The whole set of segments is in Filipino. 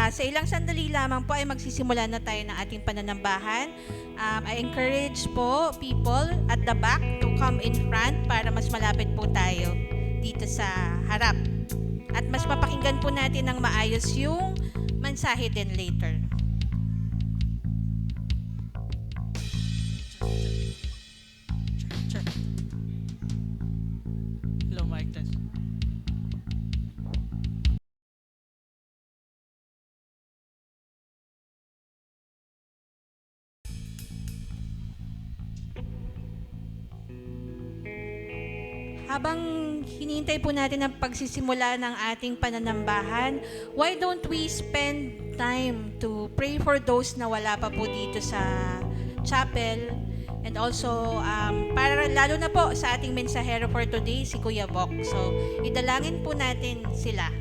Sa ilang sandali lamang po ay magsisimula na tayo ng ating pananambahan. I encourage po people at the back to come in front para mas malapit po tayo dito sa harap. At mas mapakinggan po natin ng maayos yung mensahe din later. Hello, Mike test. Habang hinihintay po natin ang pagsisimula ng ating pananambahan, why don't we spend time to pray for those na wala pa po dito sa chapel, and also para lalo na po sa ating mensahero for today, si Kuya Bok. So, idalangin po natin sila.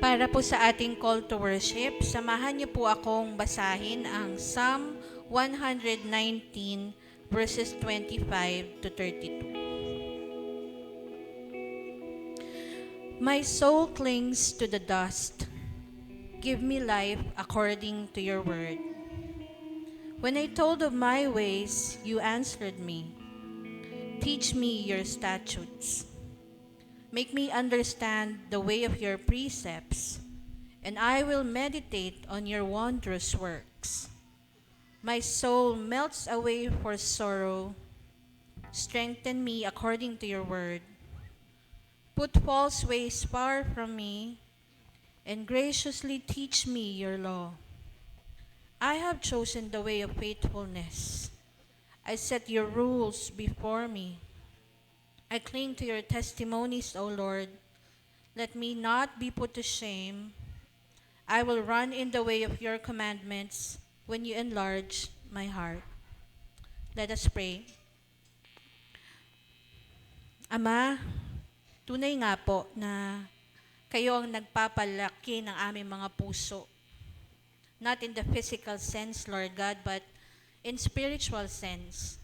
Para po sa ating call to worship, samahan niyo po akong basahin ang Psalm 119 verses 25 to 32. My soul clings to the dust. Give me life according to your word. When I told of my ways, you answered me. Teach me your statutes. Make me understand the way of your precepts, and I will meditate on your wondrous works. My soul melts away for sorrow. Strengthen me according to your word. Put false ways far from me, and graciously teach me your law. I have chosen the way of faithfulness. I set your rules before me. I cling to your testimonies, O Lord. Let me not be put to shame. I will run in the way of your commandments when you enlarge my heart. Let us pray. Ama, tunay nga po na kayo ang nagpapalaki ng aming mga puso. Not in the physical sense, Lord God, but in spiritual sense.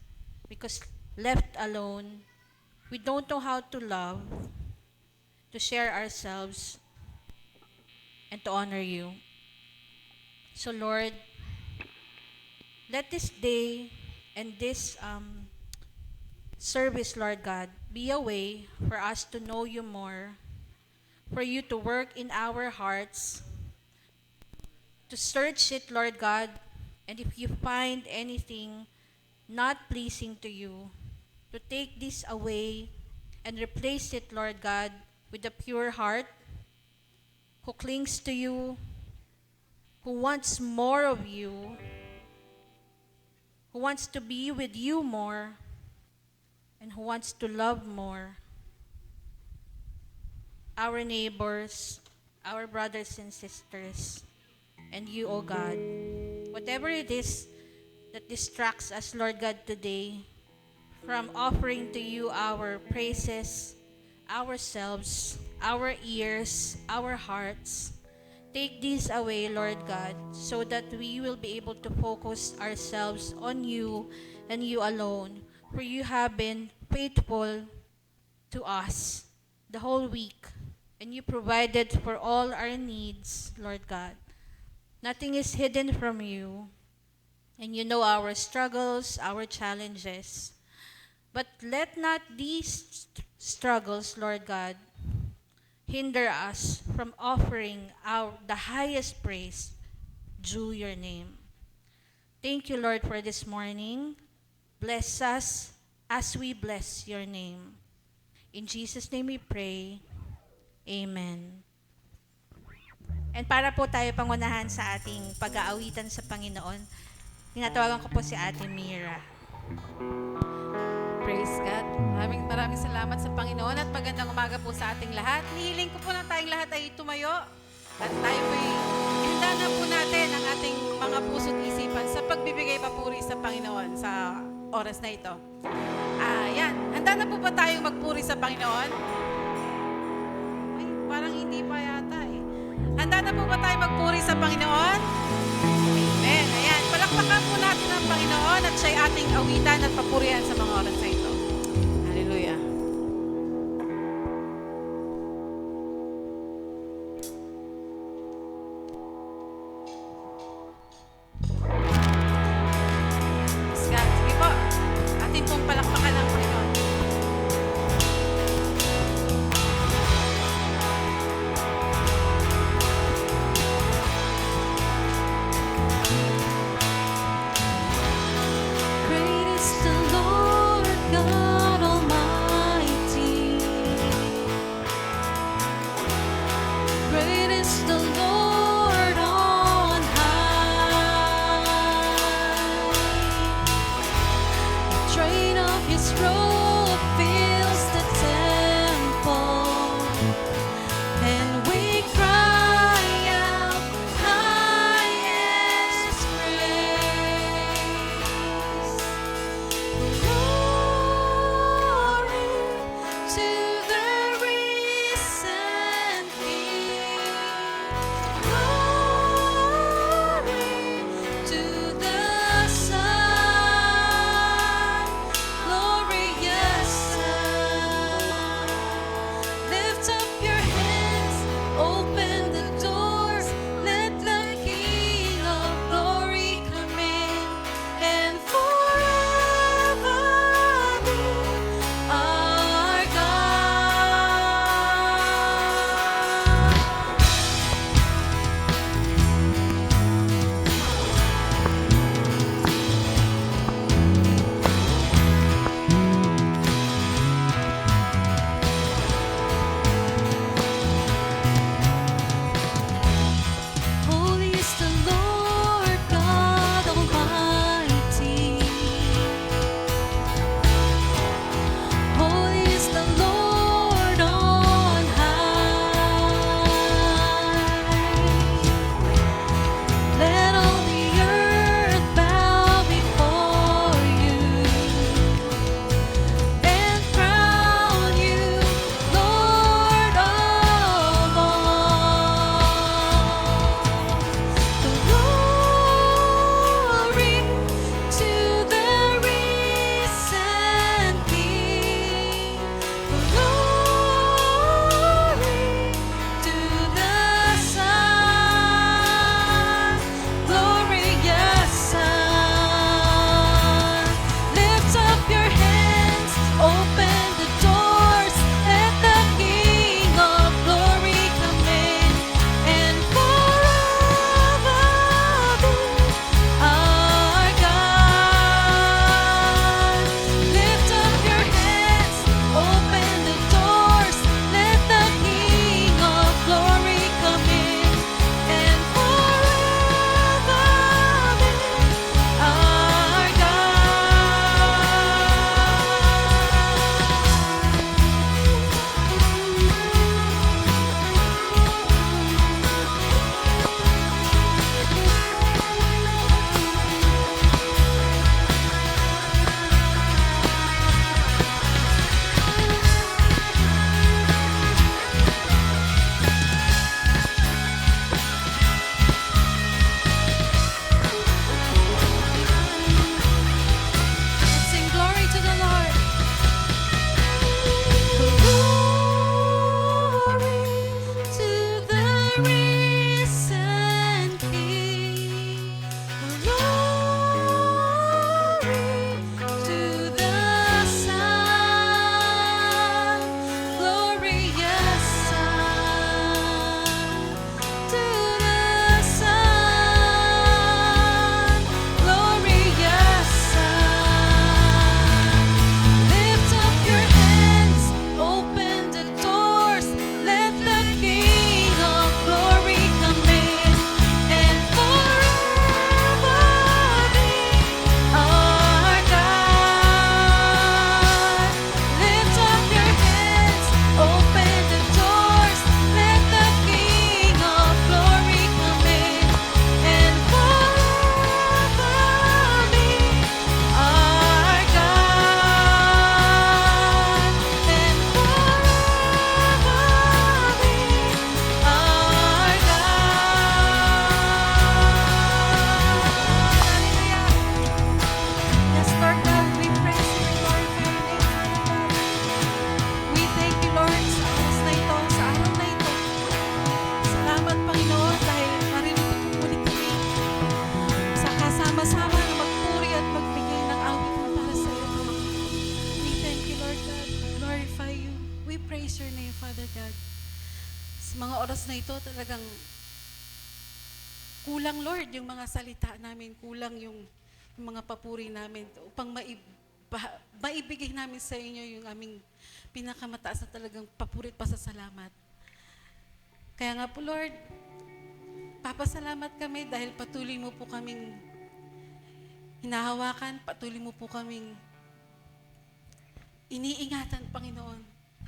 Because left alone, we don't know how to love, to share ourselves, and to honor you. So Lord, let this day and this service, Lord God, be a way for us to know you more, for you to work in our hearts, to search it, Lord God, and if you find anything not pleasing to you, to take this away and replace it, Lord God, with a pure heart who clings to you, who wants more of you, who wants to be with you more, and who wants to love more our neighbors, our brothers and sisters, and you, O God. Whatever it is that distracts us, Lord God, today, from offering to you our praises, ourselves, our ears, our hearts. Take these away, Lord God, so that we will be able to focus ourselves on you and you alone. For you have been faithful to us. the whole week, and you provided for all our needs, Lord God. Nothing is hidden from you, and you know our struggles, our challenges. But let not these struggles, Lord God, hinder us from offering the highest praise due your name. Thank you, Lord, for this morning. Bless us as we bless your name. In Jesus' name we pray. Amen. And para po tayo pangunahan sa ating pag-aawitan sa Panginoon, tinatawagan ko po si Ate Mira. Praise God. Maraming salamat sa Panginoon at magandang umaga po sa ating lahat. Nihiling ko po na tayong lahat ay tumayo at tayo po'y ihanda na po natin ang ating mga puso't isipan sa pagbibigay papuri sa Panginoon sa oras na ito. Yan. Handa na po ba tayong magpuri sa Panginoon? Ay, parang hindi pa yata eh. Handa na po ba tayong magpuri sa Panginoon? Amen. Ayan. Palakpakan po natin ang Panginoon at siya'y ating awitan at papurihan sa mga oras na ito. Hallelujah. Sige po. Atin pong palakpakan ang Panginoon. Great is the Lord God Almighty. Great is the Lord on high. The train of His robe fills the temple, and we cry out, highest praise. Glory to the risen King. Glory to the Son. Glory oras na ito talagang kulang, Lord, yung mga salita namin, kulang yung mga papuri namin upang maibigay namin sa inyo yung aming pinakamataas na talagang papuri at pasasalamat. Kaya nga po, Lord, papasalamat kami dahil patuloy mo po kaming hinahawakan, patuloy mo po kaming iniingatan, Panginoon,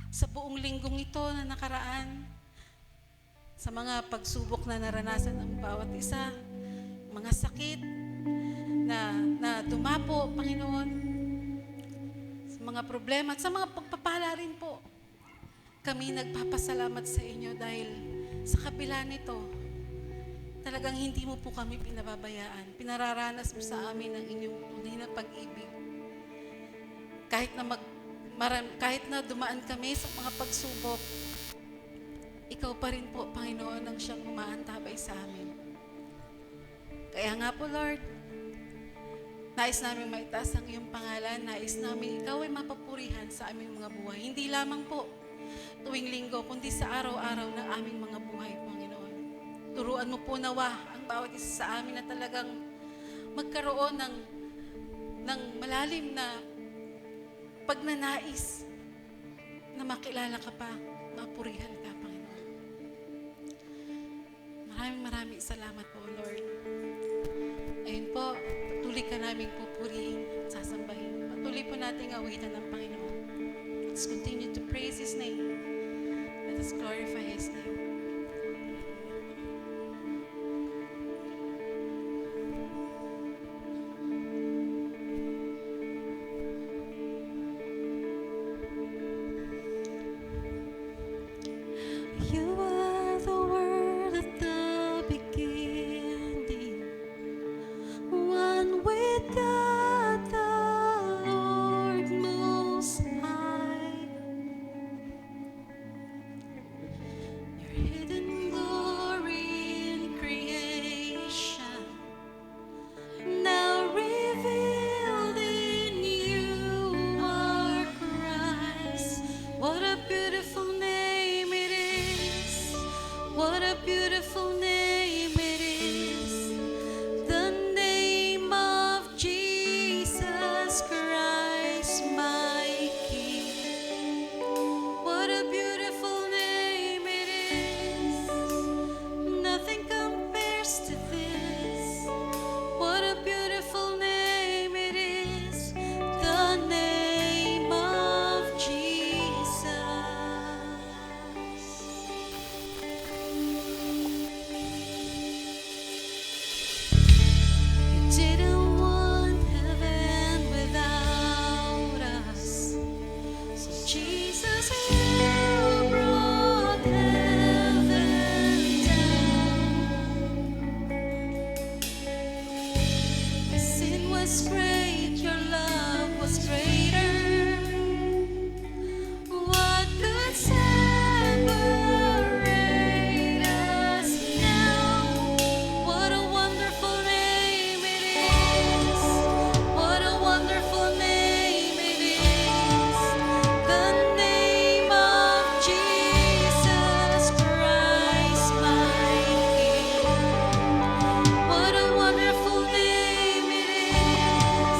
sa buong linggong ito na nakaraan, sa mga pagsubok na naranasan ng bawat isa, mga sakit na dumapo, Panginoon, sa mga problema at sa mga pagpapala rin po. Kami nagpapasalamat sa inyo dahil sa kabila nito, talagang hindi mo po kami pinababayaan. Pinararanas mo sa amin ang inyong tunay na pag-ibig. Kahit na dumaan kami sa mga pagsubok, ikaw pa rin po, Panginoon, ang siyang umaantabay sa amin. Kaya nga po, Lord, nais namin maitaas ang iyong pangalan, nais namin ikaw ay mapapurihan sa aming mga buhay. Hindi lamang po tuwing linggo, kundi sa araw-araw ng aming mga buhay, Panginoon. Turuan mo po nawa ang bawat isa sa amin na talagang magkaroon ng malalim na pagnanais na makilala ka pa, mapurihan ka, Panginoon. Maraming salamat po, Lord. Ayun po, patuloy ka naming pupurihin at sasambahin. Patuloy po nating awitan ng Panginoon. Let's continue to praise His name. Let us glorify His name. You are the word at the beginning, one with God the Lord Most High. Your hidden glory in creation, now revealed in you are Christ. What a beautiful name it is. What a beautiful name it is. The name of Jesus Christ, my King. What a beautiful name it is. Nothing compares to this. What a beautiful name it is. The name of Jesus. You didn't want heaven without us, so Jesus, you brought heaven down. My sin was great, your love was greater. What could separate us now? What a wonderful name it is. What a wonderful name it is. The name of Jesus Christ, my King. What a wonderful name it is.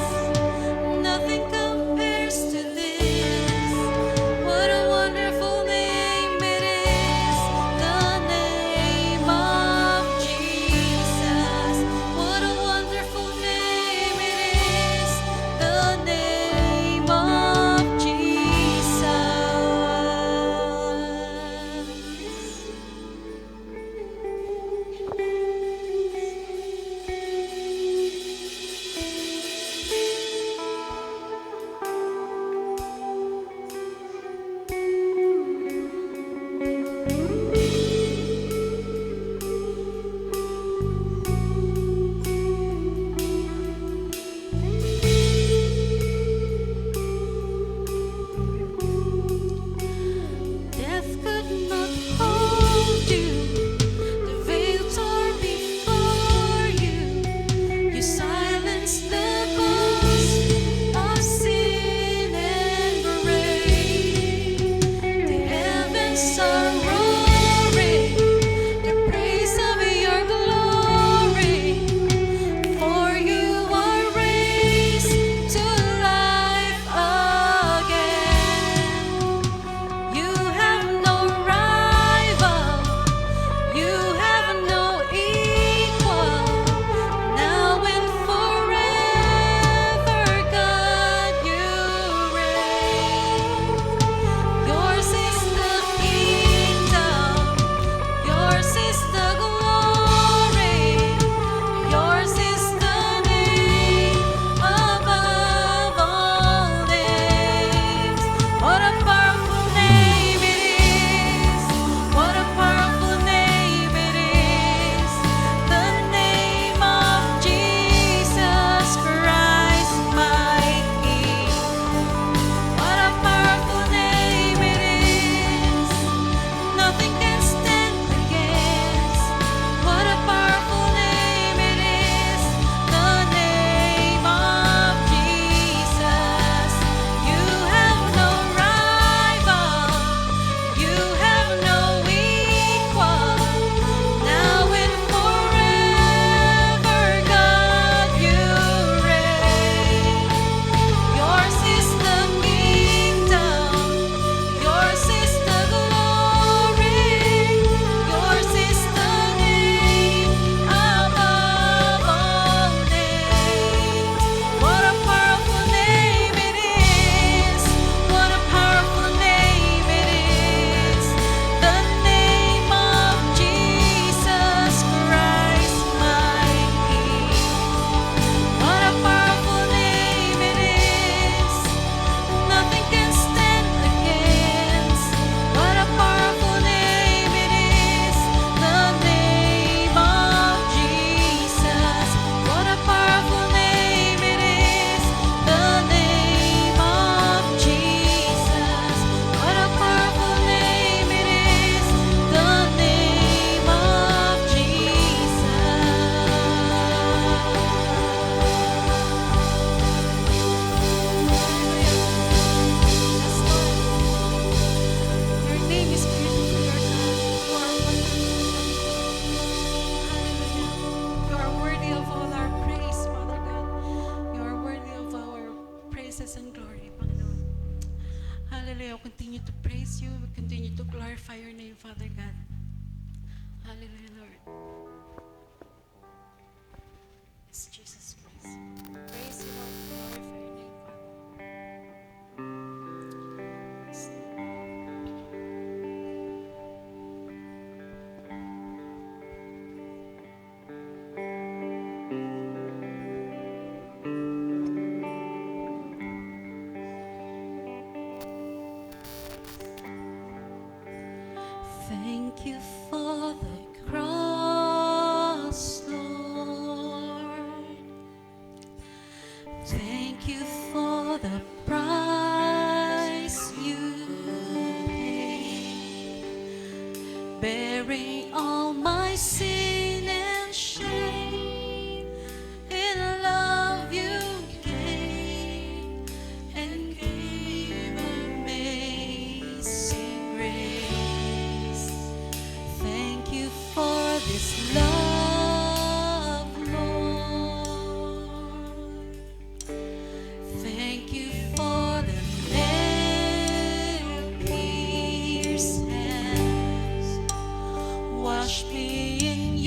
praises and glory, Panginoon. Hallelujah. We continue to praise you. We continue to glorify your name, Father God. Hallelujah, Lord. Yes, Jesus Christ. Praise you, Lord. Glorify your name, Father. Thank you for the cross, Lord. Thank you for the price you paid, bearing all my sin and shame. In love you gave and gave amazing grace. Thank you for this love, Lord. Thank you for the nail-pierced hands. Wash me in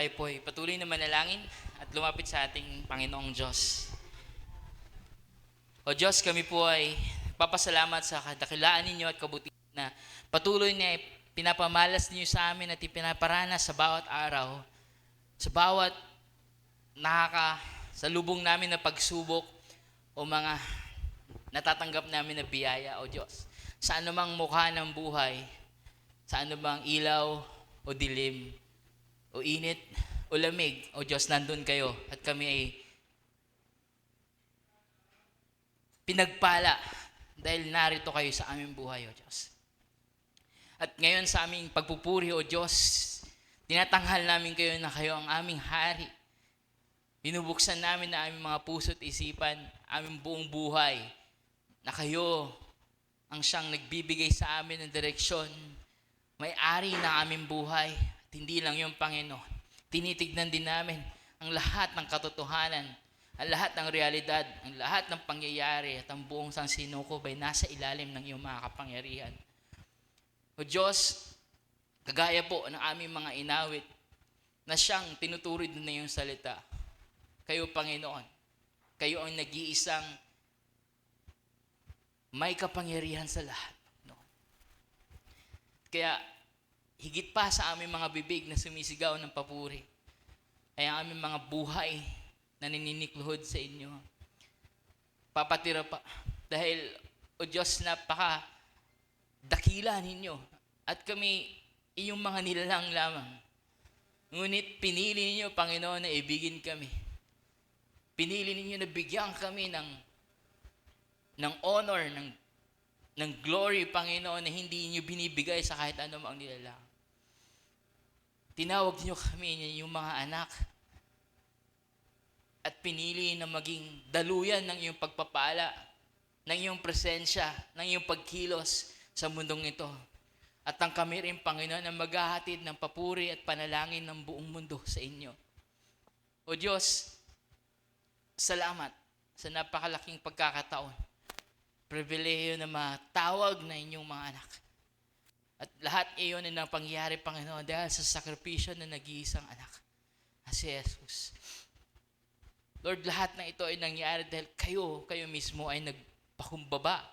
tayo po ay patuloy na manalangin at lumapit sa ating Panginoong Diyos. O Diyos, kami po ay papasalamat sa kadakilaan ninyo at kabutihan na patuloy na pinapamalas ninyo sa amin at ipinaparanas sa bawat araw, sa bawat salubong namin na pagsubok o mga natatanggap namin na biyaya, O Diyos. Sa anumang mukha ng buhay, sa anumang ilaw o dilim, o init o lamig, O Diyos, nandun kayo at kami ay pinagpala dahil narito kayo sa aming buhay, O Diyos. At ngayon sa aming pagpupuri, O Diyos, tinatanghal namin kayo na kayo ang aming hari. Binubuksan namin na aming mga puso't isipan, aming buong buhay, na kayo ang siyang nagbibigay sa amin ng direksyon, may-ari ng aming buhay, at hindi lang yung Panginoon. Tinitignan din namin ang lahat ng katotohanan, ang lahat ng realidad, ang lahat ng pangyayari, at ang buong sansinukob ay nasa ilalim ng iyong mga kapangyarihan. O Diyos, kagaya po ng aming mga inawit na siyang tinuturid na iyong salita, kayo, Panginoon, kayo ang nag-iisang may kapangyarihan sa lahat. No? Kaya, higit pa sa aming mga bibig na sumisigaw ng papuri, ay ang aming mga buhay na nininikluhod sa inyo. Papatira pa. Dahil, O Diyos, napaka dakila ninyo. At kami, iyong mga nilalang lamang. Ngunit pinili ninyo, Panginoon, na ibigin kami. Pinili ninyo na bigyan kami ng honor, ng glory, Panginoon, na hindi niyo binibigay sa kahit anumang nilalang. Tinawag niyo kami yung mga anak at pinili na maging daluyan ng iyong pagpapala, ng iyong presensya, ng iyong pagkilos sa mundong ito. At ang kami rin, Panginoon, na maghahatid ng papuri at panalangin ng buong mundo sa inyo. O Diyos, salamat sa napakalaking pagkakataon, pribilehiyo na matawag na inyong mga anak. At lahat iyon ay napangyari, Panginoon, dahil sa sakripisyo na nag-iisang anak, na si Jesus. Lord, lahat ng ito ay nangyari dahil kayo mismo ay nagpakumbaba.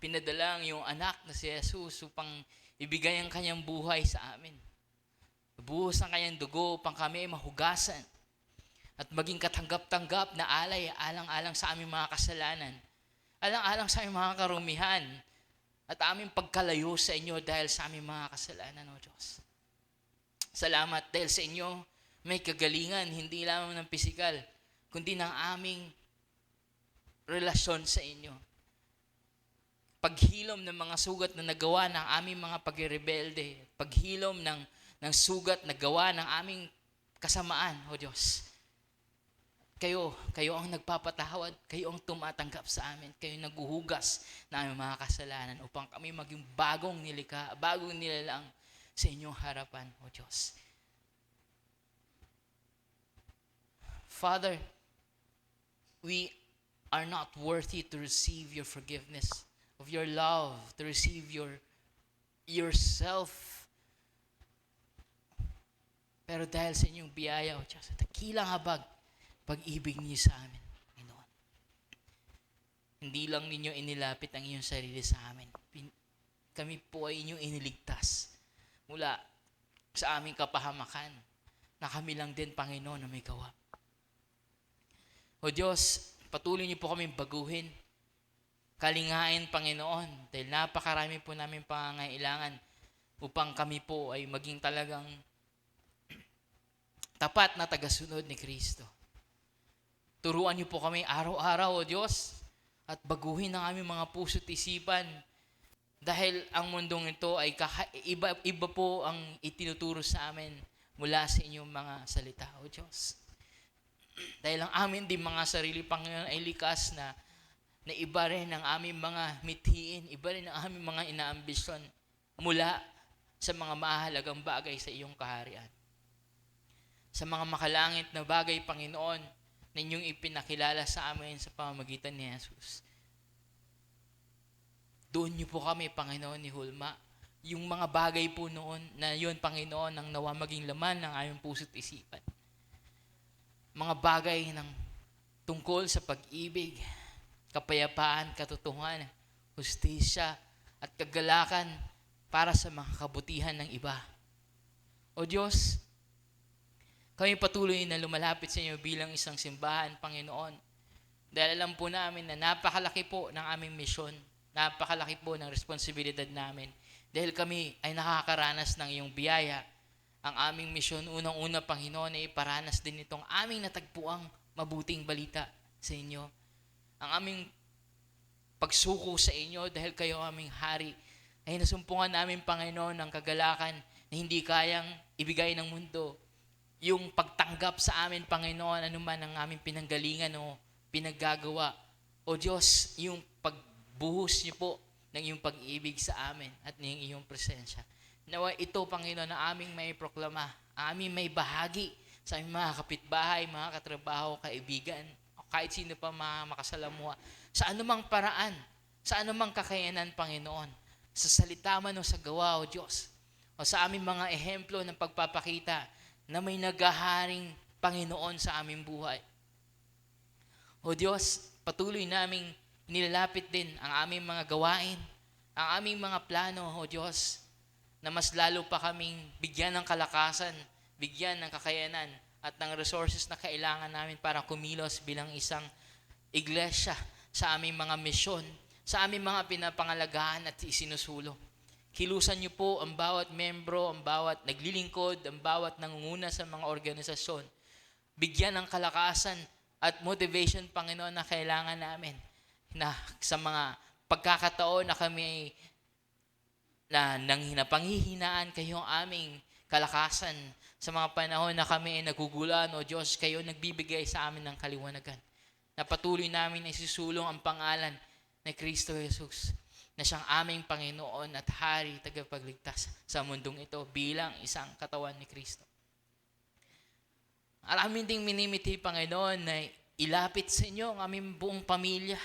Pinadala ang iyong anak na si Jesus upang ibigay ang kanyang buhay sa amin. Buhos ang kanyang dugo upang kami ay mahugasan at maging katanggap-tanggap na alay, alang-alang sa aming mga kasalanan, alang-alang sa aming mga karumihan, at aming pagkalayo sa inyo dahil sa aming mga kasalanan, O Diyos. Salamat dahil sa inyo may kagalingan, hindi lamang ng pisikal, kundi ng aming relasyon sa inyo. Paghilom ng mga sugat na nagawa ng aming mga pagrebelde, paghilom ng sugat na gawa ng aming kasamaan, O Diyos. Kayo ang nagpapatawad, kayo ang tumatanggap sa amin, kayo naghuhugas na aming mga kasalanan upang kami maging bagong nilikha, bagong nilalang sa inyong harapan, O Diyos. Father, we are not worthy to receive your forgiveness, of your love, to receive yourself. Pero dahil sa inyong biyaya, O Diyos, dakilang habag, pag-ibig niyo sa amin, Panginoon. Hindi lang ninyo inilapit ang iyong sarili sa amin. Kami po ay inyong iniligtas mula sa aming kapahamakan na kami lang din, Panginoon, na may gawa. O Diyos, patuloy niyo po kami baguhin. Kalingain, Panginoon, dahil napakarami po namin pangangailangan upang kami po ay maging talagang tapat na tagasunod ni Kristo. Turuan niyo po kami araw-araw, O Diyos, at baguhin ang aming mga puso't isipan dahil ang mundong ito ay iba po ang itinuturo sa amin mula sa inyong mga salita, O Diyos. Dahil ang amin din mga sarili, Panginoon, ay likas na iba rin ang aming mga mithiin, iba rin ang aming mga inaambisyon mula sa mga mahalagang bagay sa iyong kaharian. Sa mga makalangit na bagay, Panginoon, na inyong ipinakilala sa amin sa pamamagitan ni Jesus. Doon niyo po kami, Panginoon, ni Hulma, yung mga bagay po noon na yun, Panginoon, ang nawa maging laman ng aming puso't isipan. Mga bagay ng tungkol sa pag-ibig, kapayapaan, katotohanan, hustisya, at kagalakan para sa mga kabutihan ng iba. O Diyos, kami patuloy na lumalapit sa inyo bilang isang simbahan, Panginoon. Dahil alam po namin na napakalaki po ng aming misyon, napakalaki po ng responsibilidad namin. Dahil kami ay nakakaranas ng iyong biyaya. Ang aming misyon, unang-una, Panginoon, ay iparanas din itong aming natagpuang mabuting balita sa inyo. Ang aming pagsuko sa inyo dahil kayo aming hari, ay nasumpungan namin, Panginoon, ng kagalakan na hindi kayang ibigay ng mundo. Yung pagtanggap sa amin, Panginoon, anuman ang aming pinanggalingan o pinaggagawa. O Diyos, yung pagbuhos niyo po ng iyong pag-ibig sa amin at ng iyong presensya. Nawa ito, Panginoon, na aming may proklama, aming may bahagi sa aming mga kapitbahay, mga katrabaho, kaibigan, o kahit sino pa mga makasalamuha, sa anumang paraan, sa anumang kakayanan, Panginoon, sa salita man o sa gawa, O Diyos, o sa aming mga ehemplo ng pagpapakita na may naghaharing Panginoon sa aming buhay. O Diyos, patuloy naming nilalapit din ang aming mga gawain, ang aming mga plano, O Diyos, na mas lalo pa kaming bigyan ng kalakasan, bigyan ng kakayanan at ng resources na kailangan namin para kumilos bilang isang iglesia sa aming mga misyon, sa aming mga pinapangalagaan at isinusulong. Kilusan niyo po ang bawat membro, ang bawat naglilingkod, ang bawat nangunguna sa mga organisasyon. Bigyan ng kalakasan at motivation, Panginoon, na kailangan namin na sa mga pagkakataon na kami na panghihinaan kayo ang aming kalakasan. Sa mga panahon na kami ay nagugulan, O Diyos, kayo nagbibigay sa amin ng kaliwanagan. Na patuloy namin na isusulong ang pangalan ni Kristo Jesus, na siyang aming Panginoon at Hari, tagapagligtas sa mundong ito bilang isang katawan ni Kristo. Alamin ding minimiti, Panginoon, na ilapit sa inyo ang aming buong pamilya,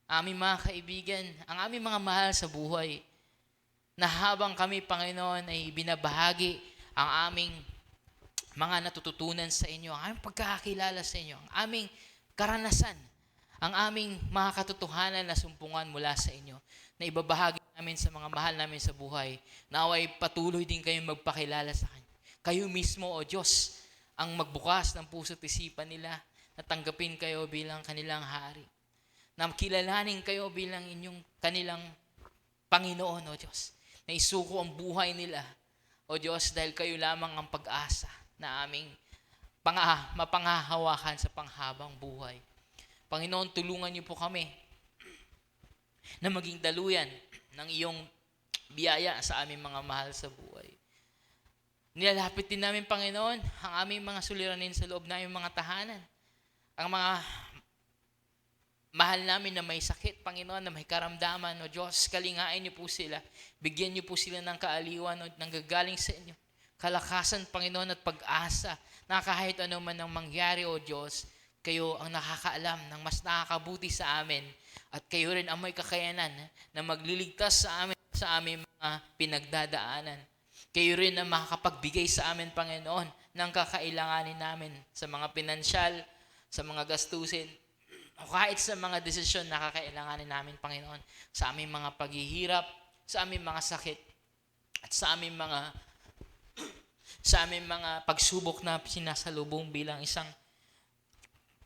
aming mga kaibigan, ang aming mga mahal sa buhay, na habang kami, Panginoon, ay binabahagi ang aming mga natututunan sa inyo, ang aming pagkakakilala sa inyo, ang aming karanasan, ang aming mga katotohanan na sumpungan mula sa inyo, na ibabahagi namin sa mga mahal namin sa buhay, naway patuloy din kayong magpakilala sa kanya. Kayo mismo, O Diyos, ang magbukas ng puso't isipan nila, na tanggapin kayo bilang kanilang hari, na kilalanin kayo bilang kanilang Panginoon, O Diyos, na isuko ang buhay nila, O Diyos, dahil kayo lamang ang pag-asa na aming mapanghahawakan sa panghabang buhay. Panginoon, tulungan niyo po kami na maging daluyan ng iyong biyaya sa aming mga mahal sa buhay. Nilalapit din namin, Panginoon, ang aming mga suliranin sa loob na aming mga tahanan. Ang mga mahal namin na may sakit, Panginoon, na may karamdaman, O Diyos, kalingain niyo po sila. Bigyan niyo po sila ng kaaliwan o nanggagaling sa inyo. Kalakasan, Panginoon, at pag-asa na kahit ano man ang mangyari, O Diyos, kayo ang nakakaalam ng mas nakakabuti sa amin at kayo rin ang may kakayanan na magliligtas sa amin sa aming mga pinagdadaanan. Kayo rin ang makakapagbigay sa amin, Panginoon, ng kakailanganin namin sa mga pinansyal, sa mga gastusin, o kahit sa mga desisyon na kakailanganin namin, Panginoon, sa aming mga paghihirap, sa aming mga sakit, at sa aming mga pagsubok na sinasalubong bilang isang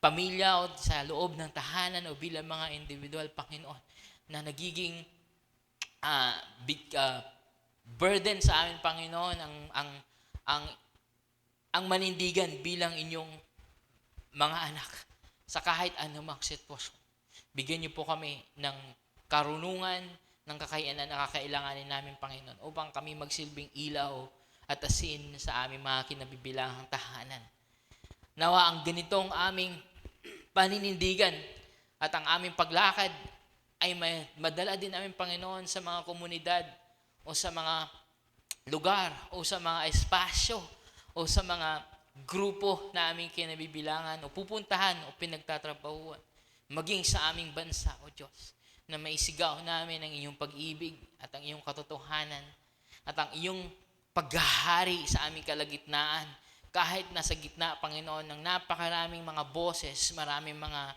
pamilya o sa loob ng tahanan o bilang mga individual, Panginoon, na nagiging big burden sa amin, Panginoon, ang manindigan bilang inyong mga anak sa kahit anumang sitwasyon. Bigyan niyo po kami ng karunungan, ng kakayanan na kakailanganin namin, Panginoon, upang kami magsilbing ilaw at asin sa aming mga kinabibilangang tahanan. Nawa ang ganitong aming paninindigan at ang aming paglakad ay madala din namin, Panginoon, sa mga komunidad o sa mga lugar o sa mga espasyo o sa mga grupo na aming kinabibilangan o pupuntahan o pinagtatrabahuan. Maging sa aming bansa, O Diyos, na maisigaw namin ang iyong pag-ibig at ang iyong katotohanan at ang iyong paghahari sa aming kalagitnaan. Kahit nasa gitna, Panginoon, ng napakaraming mga boses, maraming mga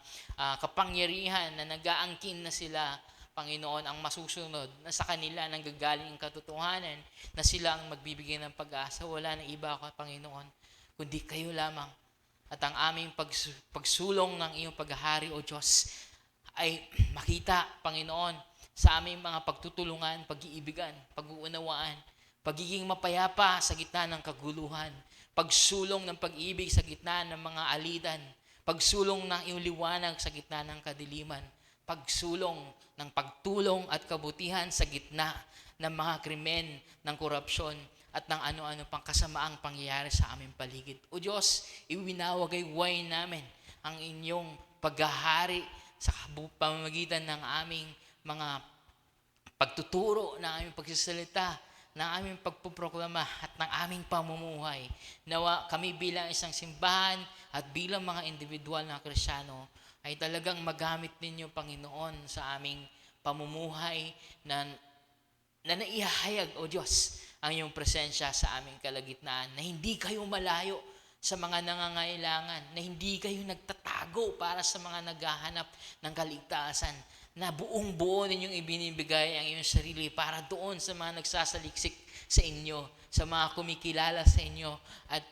kapangyarihan na nag-aangkin na sila, Panginoon, ang masusunod na sa kanila nanggagaling ang katotohanan na sila ang magbibigay ng pag-asa. Wala na iba, Panginoon, kundi kayo lamang. At ang aming pagsulong ng iyong paghahari, O Diyos, ay makita, Panginoon, sa aming mga pagtutulungan, pag-iibigan, pag-uunawaan, pagiging mapayapa sa gitna ng kaguluhan, pagsulong ng pag-ibig sa gitna ng mga alitan, pagsulong ng iyong liwanag sa gitna ng kadiliman, pagsulong ng pagtulong at kabutihan sa gitna ng mga krimen, ng korupsyon, at ng ano-ano pang kasamaang pangyayari sa aming paligid. O Diyos, iwinawagay-way namin ang inyong paghahari sa pamamagitan ng aming mga pagtuturo, ng aming pagsasalita, ng aming pagpuproklama at ng aming pamumuhay. Nawa kami bilang isang simbahan at bilang mga individual na Kristiyano ay talagang magamit ninyo, Panginoon, sa aming pamumuhay na naihahayag, O Diyos, ang iyong presensya sa aming kalagitnaan, na hindi kayo malayo sa mga nangangailangan, na hindi kayo nagtatago para sa mga naghahanap ng kaligtasan, na buong-buo ninyong ibinibigay ang iyong sarili para doon sa mga nagsasaliksik sa inyo, sa mga kumikilala sa inyo at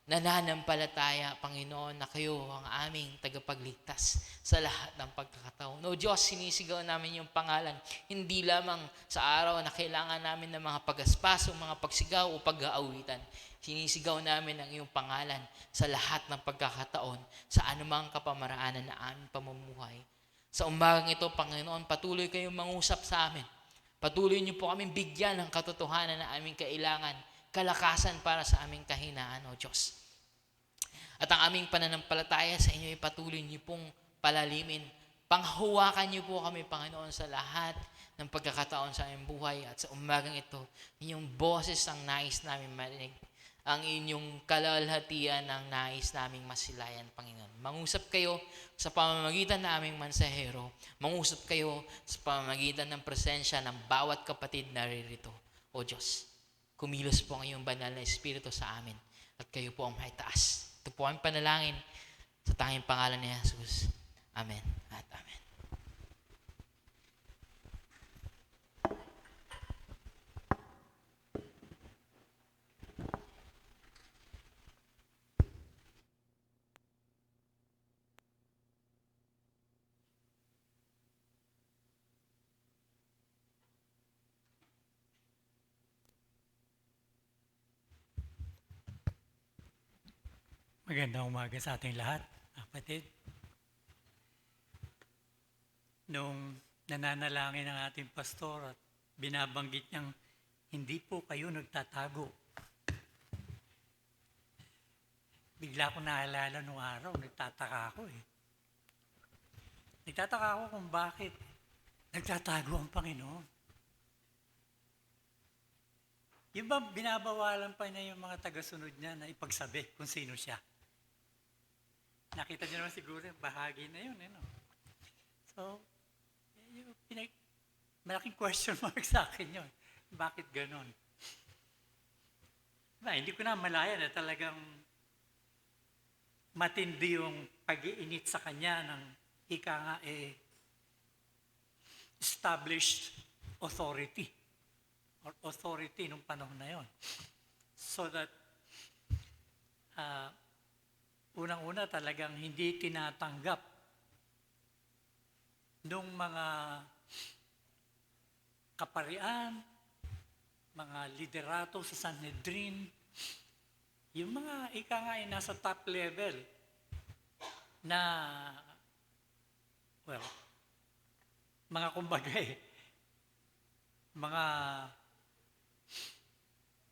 nananampalataya, Panginoon, na kayo ang aming tagapagligtas sa lahat ng pagkakataon. O Diyos, sinisigaw namin yung pangalan, hindi lamang sa araw na kailangan namin ng mga pagaspas o mga pagsigaw o pag-aawitan. Sinisigaw namin ang iyong pangalan sa lahat ng pagkakataon, sa anumang kapamaraanan na aming pamumuhay. Sa umagang ito, Panginoon, patuloy kayong mangusap sa amin. Patuloy niyo po kaming bigyan ng katotohanan na aming kailangan, kalakasan para sa aming kahinaan, O Diyos. At ang aming pananampalataya sa inyo ay patuloy niyo pong palalimin. Panghawakan niyo po kami, Panginoon, sa lahat ng pagkakataon sa aming buhay. At sa umagang ito, inyong boses ang nais namin marinig. Ang inyong kalalhatian ang nais naming masilayan, Panginoon. Mangusap kayo sa pamamagitan ng aming mansahero. Mangusap kayo sa pamamagitan ng presensya ng bawat kapatid na ririto. O Diyos, kumilos po ang iyong banal na Espiritu sa amin at kayo po ang maitaas. Ito po ang panalangin sa tanging pangalan ni Jesus. Amen at amen. Magandang umaga sa ating lahat, kapatid. Nung nananalangin ang ating pastor at binabanggit niyang hindi po kayo nagtatago. Bigla ko naalala nung araw, nagtataka ako eh. Nagtataka ako kung bakit nagtatago ang Panginoon. Yung ba binabawalan pa niya yung mga tagasunod niya na ipagsabi kung sino siya? Nakita niyo naman siguro yung bahagi na yun. No? So, malaking question mark sa akin yun. Bakit ganon? Hindi ko na malaya na talagang matindi yung pag-iinit sa kanya ng ika nga established authority or authority nung panahon na yon. So that unang-una talagang hindi tinatanggap nung mga kaparian, mga liderato sa Sanhedrin, yung mga ika nga ay nasa top level na, mga kumbaga mga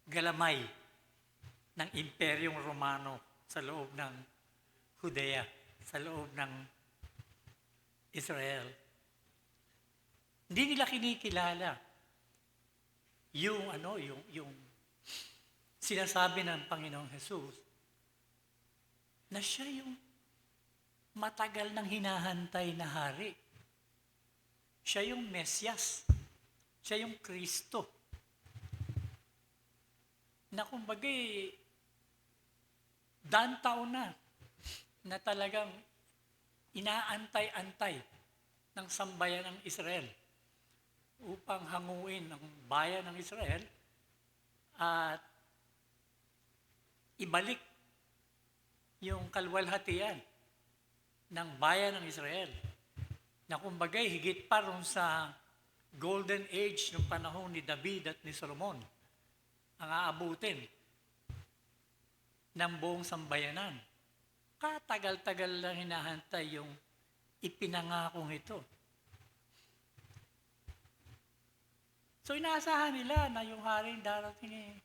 galamay ng Imperyong Romano sa loob ng Judea, sa loob ng Israel. Hindi nila kinikilala yung sinasabi ng Panginoong Jesus na siya yung matagal nang hinahantay na hari. Siya yung Mesyas. Siya yung Kristo. na kumbagay, daan taon na talagang inaantay-antay ng sambayan ng Israel upang hanguin ang bayan ng Israel at ibalik yung kalwalhatian ng bayan ng Israel na kumbagay higit pa ron sa golden age ng panahon ni David at ni Solomon ang aabutin ng buong sambayanan. Katagal-tagal lang hinahantay yung ipinangakong ito. So inaasahan nila na yung haring darating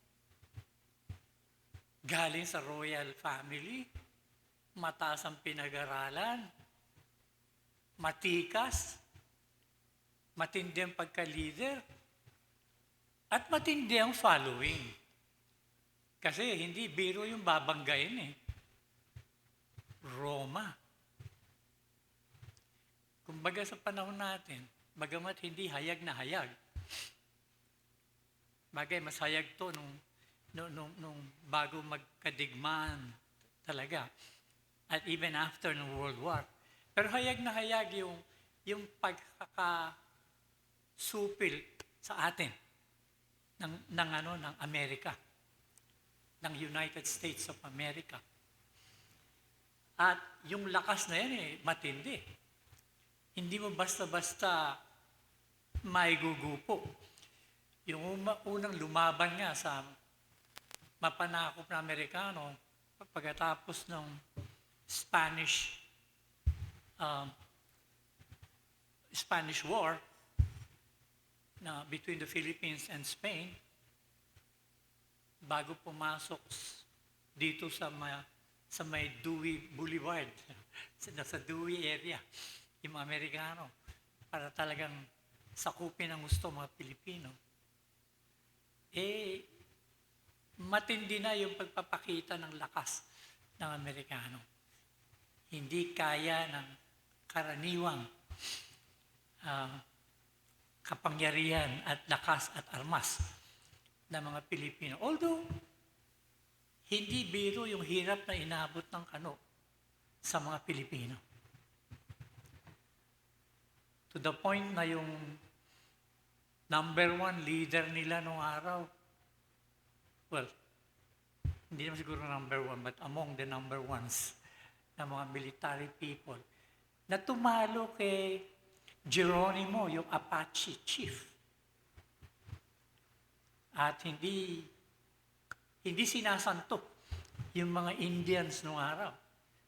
galing sa royal family, mataas ang pinag-aralan, matikas, matindi ang pagka-leader, at matindi ang following. Kasi hindi biro yung babanggain eh. Roma. Kumbaga sa panahon natin, bagamat hindi hayag na hayag, bagay mas hayag to nung bago magkadigmaan talaga. At even after ng World War. Pero hayag na hayag yung pagkakasupil sa atin ng Amerika, ng United States of America. At yung lakas na yan matindi. Hindi mo basta-basta maigugupo. Yung unang lumaban nga sa mapanakop na Amerikano pagkatapos ng Spanish War na between the Philippines and Spain, bago pumasok dito sa may Dewey Boulevard, sa Dewey area, yung mga Amerikano, para talagang sakupin ang gusto mga Pilipino. Matindi na yung pagpapakita ng lakas ng Amerikano. Hindi kaya ng karaniwang kapangyarihan at lakas at armas ng mga Pilipino. Although, hindi biro yung hirap na inabot ng kano sa mga Pilipino. To the point na yung number one leader nila noong araw, well, hindi naman siguro number one, but among the number ones na mga military people, na tumalo kay Geronimo, yung Apache chief. At hindi sinasanto yung mga Indians noong araw.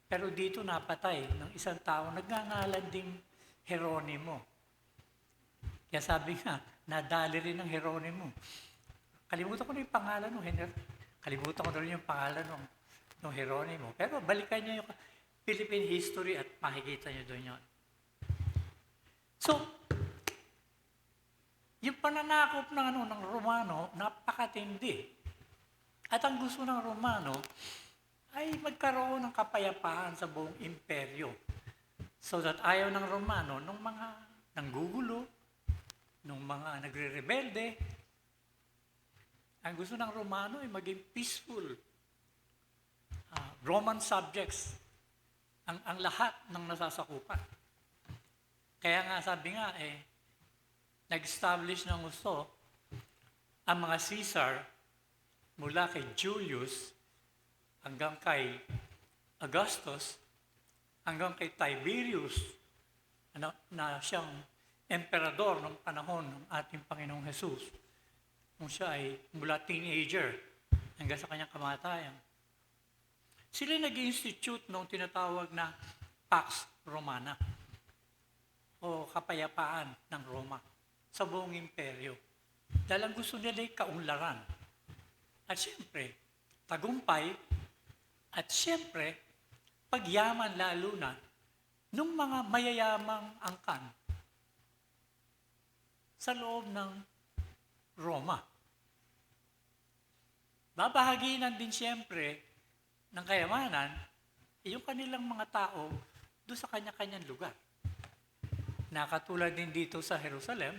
Pero dito napatay ng isang tao, nagngangalan ding Geronimo. Kaya sabi nga, nadali rin ng Geronimo. Kalimutan ko na yung pangalan ng Kalimutan ko na rin yung pangalan ng Geronimo. Pero balikan niyo yung Philippine history at makikita niyo doon yun. So, yung pananakop ng Romano, napakatindi. At ang gusto ng Romano ay magkaroon ng kapayapaan sa buong imperyo. So that ayaw ng Romano, nung mga nanggugulo, nung mga nagre-rebelde, ang gusto ng Romano ay maging peaceful. Roman subjects, ang lahat ng nasasakupan. Kaya nga sabi nga, nag-establish ng gusto ang mga Caesar mula kay Julius hanggang kay Augustus hanggang kay Tiberius na siyang emperador ng panahon ng ating Panginoong Jesus nung siya ay mula teenager hanggang sa kanyang kamatayan. Sila nag-institute ng tinatawag na Pax Romana o kapayapaan ng Roma sa buong imperyo. Dahil ang gusto nila ay kaunlaran. At siyempre, tagumpay at siyempre, pagyaman lalo na nung mga mayayamang angkan sa loob ng Roma. Babahaginan din siyempre ng kayamanan yung kanilang mga tao doon sa kanya-kanyang lugar. Nakatulad din dito sa Jerusalem,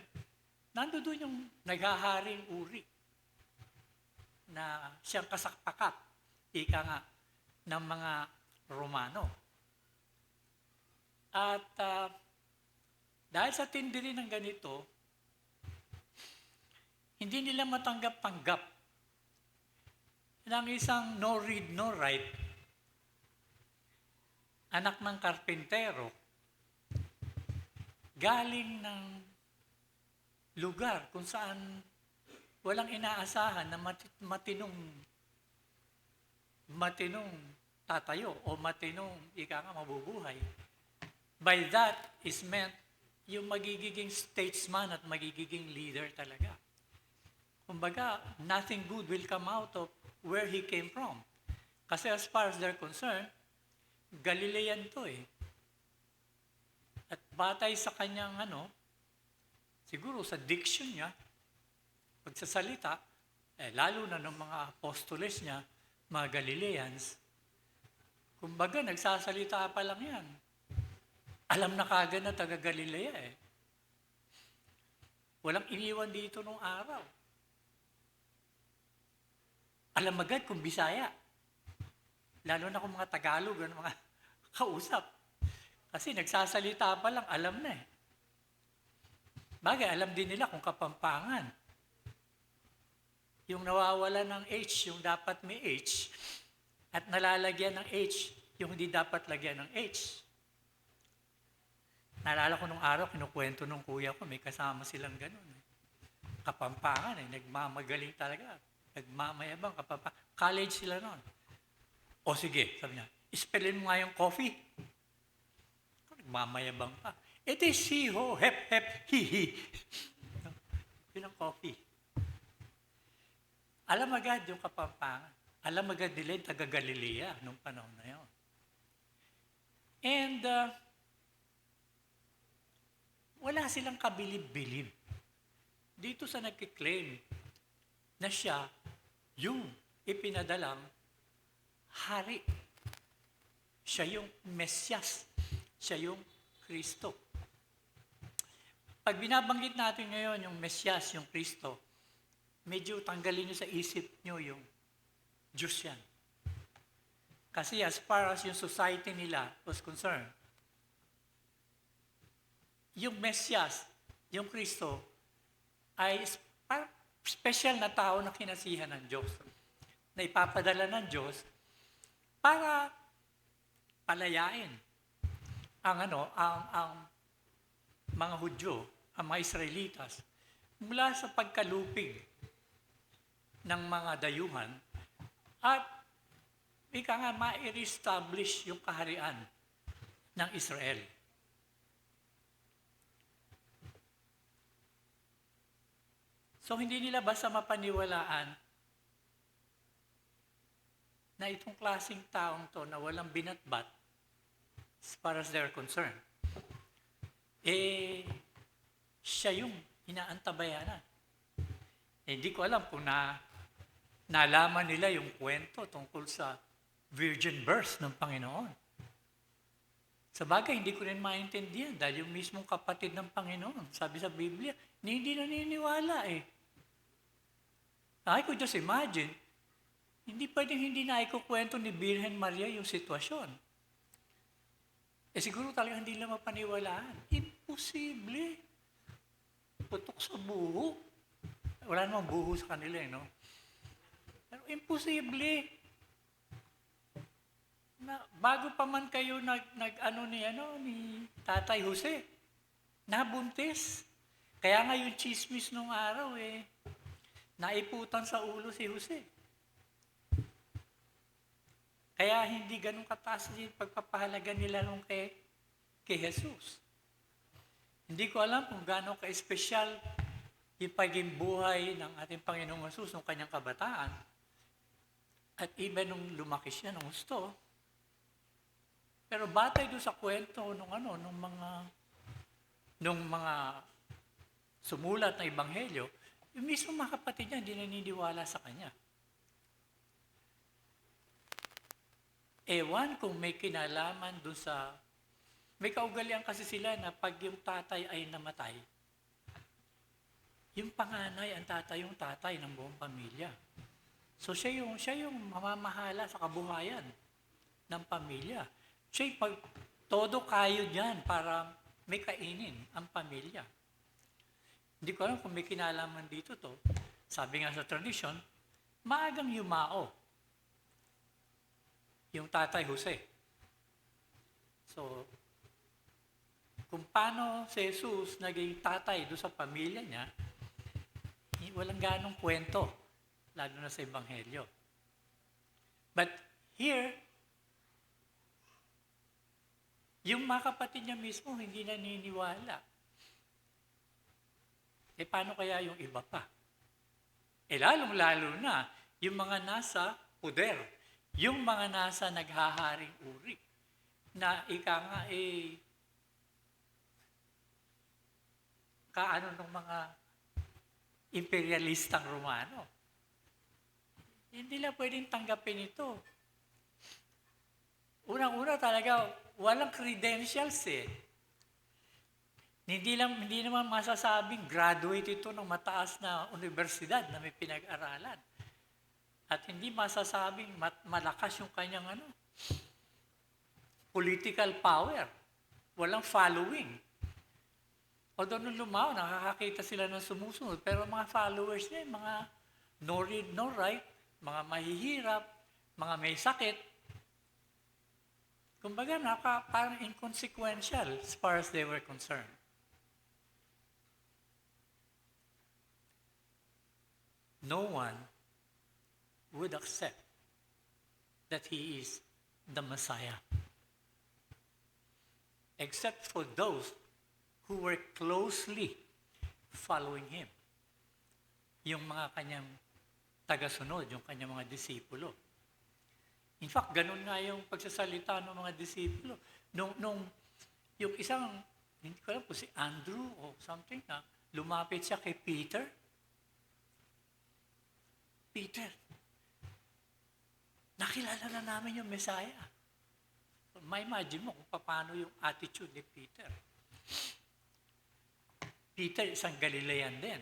nandoon yung naghaharing uri. na siyang kasakpakat, ika nga, ng mga Romano. At dahil sa tindi rin ng ganito, hindi nila matanggap-tanggap ng isang no read, no write, anak ng karpintero, galing ng lugar kung saan walang inaasahan na matinong tatayo o matinong ika nga mabubuhay. By that is meant yung magiging statesman at magiging leader talaga. Kumbaga, nothing good will come out of where he came from. Kasi as far as they're concerned, Galilean to eh. At batay sa kanyang siguro sa diction niya, pagsasalita, lalo na ng mga apostoles niya, mga Galileans, kumbaga nagsasalita pa lang yan. Alam na kagad na taga Galilea eh. Walang iniwan dito nung araw. Alam agad kung Bisaya. Lalo na kung mga Tagalog, mga kausap. Kasi nagsasalita pa lang, alam na eh. Bagay, alam din nila kung Kapampangan. Yung nawawala ng H, yung dapat may H, at nalalagyan ng H, yung hindi dapat lagyan ng H. Naalala ko nung araw, kinukwento nung kuya ko, may kasama silang ganun. Kapampangan eh, nagmamagaling talaga. Nagmamayabang, Kapampangan. College sila noon. O sige, sabi niya, spellin mo nga yung coffee. Nagmamayabang pa. It is he ho, hep, hep, hi, hi. Yun ang coffee. Alam agad yung Kapampangan. Alam agad nila yung taga Galilea nung panahon na yun. And wala silang kabilib-bilib dito sa nagkiklaim na siya yung ipinadalang hari. Siya yung Mesyas. Siya yung Kristo. Pag binabanggit natin ngayon yung Mesyas, yung Kristo, medyo tanggalin nyo sa isip nyo yung Diyos yan. Kasi as far as yung society nila was concerned, yung Mesyas, yung Kristo, ay special na tao na kinasihan ng Diyos. Na ipapadala ng Diyos para palayain ang mga Hudyo, ang mga Israelitas, mula sa pagkalupig ng mga dayuhan at ika nga ma-establish yung kaharian ng Israel. So hindi nila basta mapaniwalaan na itong klaseng taong to na walang binatbat as far as they're concerned, siya yung inaantabayanan. Hindi ko alam kung nalaman nila yung kwento tungkol sa virgin birth ng Panginoon. Sa bagay, hindi ko rin maintindihan dahil yung mismong kapatid ng Panginoon, sabi sa Biblia, hindi naniniwala eh. I could just imagine, hindi pwedeng hindi na ikukwento ni Birhen Maria yung sitwasyon. Siguro talaga hindi nila mapaniwalaan. Imposible. Putok sa buho. Wala namang buho sa kanila no? Pero imposible. Na, bago pa man kayo ni Tatay Jose, nabuntis. Kaya nga yung chismis nung araw naiputan sa ulo si Jose. Kaya hindi ganun kataas yung pagpapahalaga nila nung kay Jesus. Hindi ko alam kung gaano ka-espesyal yung paging buhay ng ating Panginoong Jesus nung kanyang kabataan. At even nung lumaki siya nung gusto. Pero batay doon sa kwento nung mga sumulat na ebanghelyo, yung mismo mga kapatid niya hindi naniniwala sa kanya. Ewan kung may kinalaman doon sa... May kaugalian kasi sila na pag yung tatay ay namatay, yung panganay ang tatay yung tatay ng buong pamilya. So siya yung mamamahala sa kabuhayan ng pamilya. Todo kayo diyan para may kainin ang pamilya. Hindi ko alam kung may kinalaman dito to. Sabi nga sa tradition, maagang yumao yung tatay Jose. So, kung paano si Jesus naging tatay doon sa pamilya niya, walang ganong kwento, lalo na sa Ebanghelyo. But here, yung mga kapatid niya mismo hindi naniniwala. Paano kaya yung iba pa? Lalong-lalo na, yung mga nasa poder, yung mga nasa naghaharing uri, na ika nga kaano ng mga imperialistang Romano. Hindi lang pwedeng tanggapin ito. Unang-una talaga, walang credentials eh. Hindi naman masasabing graduate ito ng mataas na universidad na may pinag-aralan. At hindi masasabing malakas yung kanyang political power. Walang following. Although nung lumao, nakakakita sila ng sumusunod. Pero mga followers niya, mga no read, no write, mga mahihirap, mga may sakit. Kumbaga, parang inconsequential as far as they were concerned. No one would accept that he is the Messiah, except for those who were closely following him. Yung mga kanyang tagasunod, yung kanyang mga disipulo. In fact, ganun nga yung pagsasalita ng mga disipulo. Yung isang, hindi ko alam po si Andrew o something, lumapit siya kay Peter. Peter, nakilala na namin yung Messiah. Ma-imagine mo kung paano yung attitude ni Peter. Peter, isang Galilean din.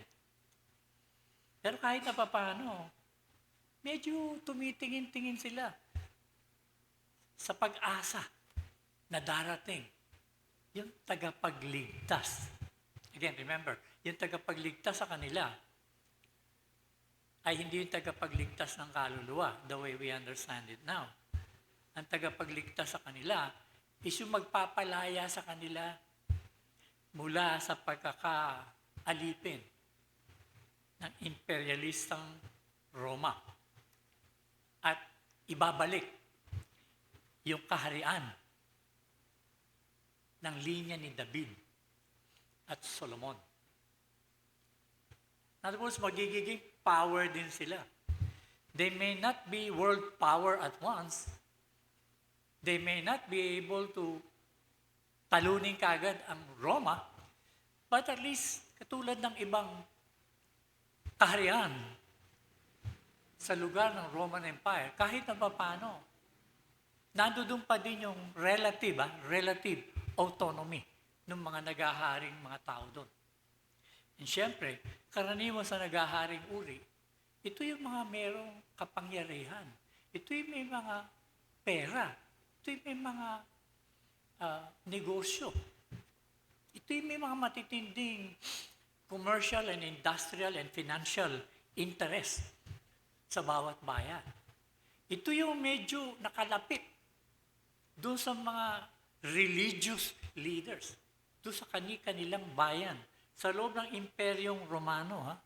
Pero kahit na paano, medyo tumitingin-tingin sila sa pag-asa na darating yung tagapagligtas. Again, remember, yung tagapagligtas sa kanila ay hindi yung tagapagligtas ng kaluluwa, the way we understand it now. Ang tagapagligtas sa kanila is yung magpapalaya sa kanila mula sa pagkakaalipin ng imperialistang Roma at ibabalik yung kaharian ng linya ni David at Solomon. In other words, magiging power din sila. They may not be world power at once. They may not be able to talunin kaagad ang Roma, but at least katulad ng ibang kaharian sa lugar ng Roman Empire, kahit na paano, nandoon pa din yung relative autonomy ng mga naghaharing mga tao doon. And syempre, karaniwan sa naghaharing uri, ito yung mga merong kapangyarihan. Ito yung may mga pera. Ito yung may mga negosyo. Ito yung may mga matitinding commercial and industrial and financial interest sa bawat bayan. Ito yung medyo nakalapit doon sa mga religious leaders, doon sa kanilang bayan, sa loob ng Imperyong Romano.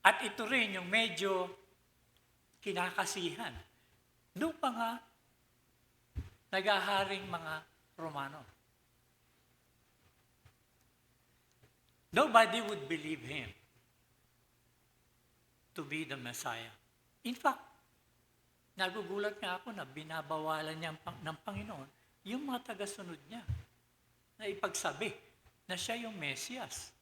At ito rin yung medyo kinakasihan noong mga naghaharing mga Romano. Nobody would believe him to be the Messiah. In fact, nagugulat nga ako na binabawalan niya ng Panginoon yung mga tagasunod niya na ipagsabi na siya yung Mesias.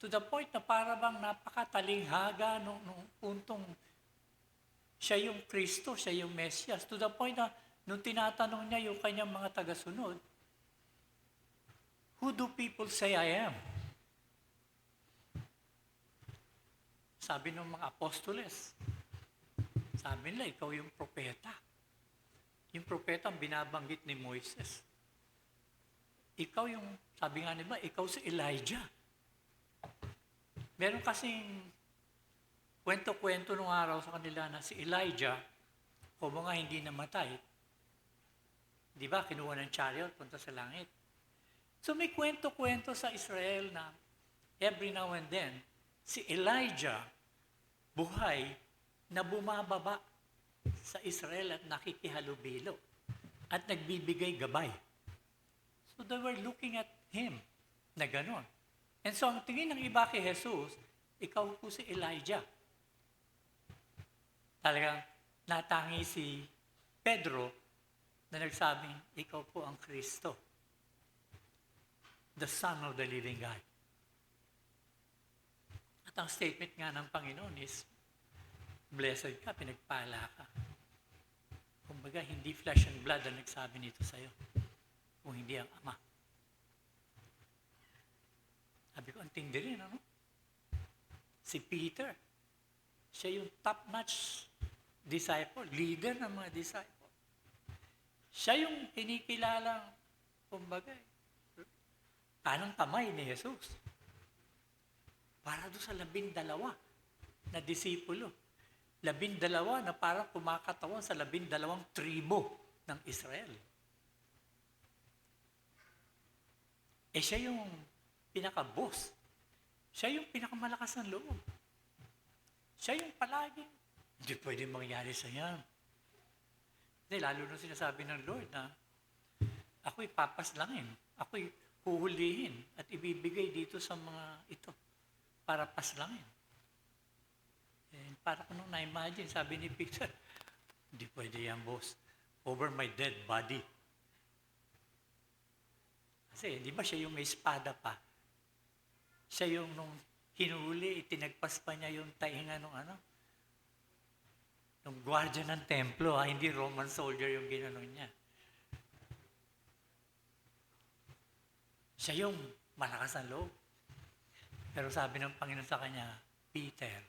To the point na para bang napakatalinghaga nung puntong siya yung Kristo, siya yung Mesias. To the point na nung tinatanong niya yung kanyang mga tagasunod, who do people say I am? sabi ng mga apostoles, sabi nila, ikaw yung propeta. Yung propeta ang binabanggit ni Moises. Ikaw yung, sabi nga nila, ikaw si Elijah. Meron kasing kwento-kwento nung araw sa kanila na si Elijah, o mga hindi namatay, di ba, kinuha ng chariot, punta sa langit. So may kwento-kwento sa Israel na every now and then, si Elijah, buhay, na bumababa sa Israel at nakikihalubilo at nagbibigay gabay. So they were looking at him na ganon. And so ang tingin ng iba kay Jesus, ikaw po si Elijah. Talagang natangi si Pedro na nagsabing, ikaw po ang Kristo, the Son of the living God. At ang statement nga ng Panginoon is, blessed ka, pinagpala ka. Kumbaga, hindi flesh and blood ang nagsabi nito sa'yo, kung hindi ang Ama. Sabi ko, ang tindi rin, ano? Si Peter, siya yung top-notch disciple, leader ng mga disciple. Siya yung kinikilalang, kumbaga, kanang kamay ni Jesus. Para doon sa 12 na disipulo. 12 na parang kumakatawan sa 12 tribo ng Israel. Siya yung pinaka-boss. Siya yung pinakamalakas ng loob. Siya yung palaging, hindi pwede mangyari sa yan. Hindi, lalo nung sinasabi ng Lord na, ako'y papaslangin, ako'y huhulihin at ibibigay dito sa mga ito para paslangin. Para ko nung na-imagine, sabi ni Peter, hindi pwede yan, boss. Over my dead body. Kasi, di ba siya yung may espada pa? Siya yung nung hinuli, itinagpas pa niya yung tainga nung nung gwardiya ng templo, hindi Roman soldier yung ginanon niya. Siya yung malakas ang loob. Pero sabi ng Panginoon sa kanya, Peter,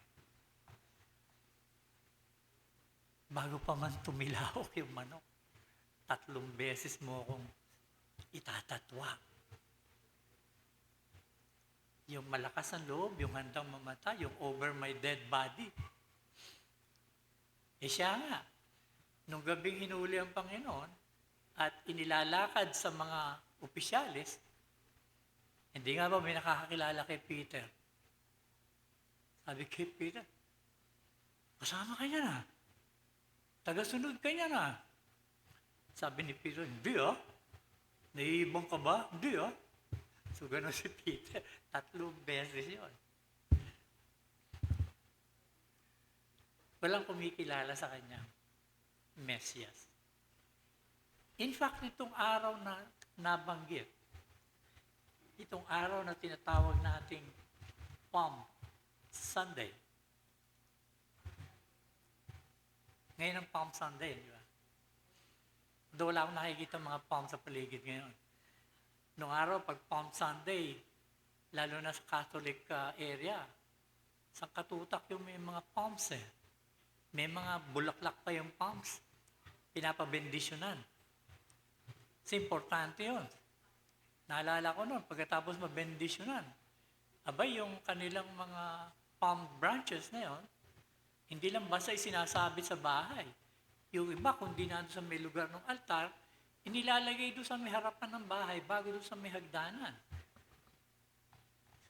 bago pa man tumilahok yung manok, 3 beses mo akong itatatwa. Yung malakas ang loob, yung handang mamatay, yung over my dead body. Siya nga, nung gabing hinuli ang Panginoon at inilalakad sa mga opisyalis, hindi nga ba may nakakakilala kay Peter? Sabi kay Peter, kasama ka niya na. Tagasunod ka niya na. Sabi ni Peter, hindi naiibang ka ba? Hindi So gano'n si Peter, 3 beses yun. Walang kumikilala sa kanya, Mesias. In fact, itong araw na nabanggit, itong araw na tinatawag nating Palm Sunday. Ngayon ang Palm Sunday, di ba? Doon wala akong nakikita mga palm sa paligid ngayon. Noong araw, pag Palm Sunday, lalo na sa Catholic area, sa katutak yung may mga palms May mga bulaklak pa yung palms. Pinapabendisyonan. Kasi importante yun. Naalala ko noon, pagkatapos mabendisyonan, abay yung kanilang mga palm branches na yun, hindi lang basta isinasabit sa bahay. Yung iba, kung di nandun sa may lugar ng altar, inilalagay doon sa may harapan ng bahay bago doon sa may hagdanan.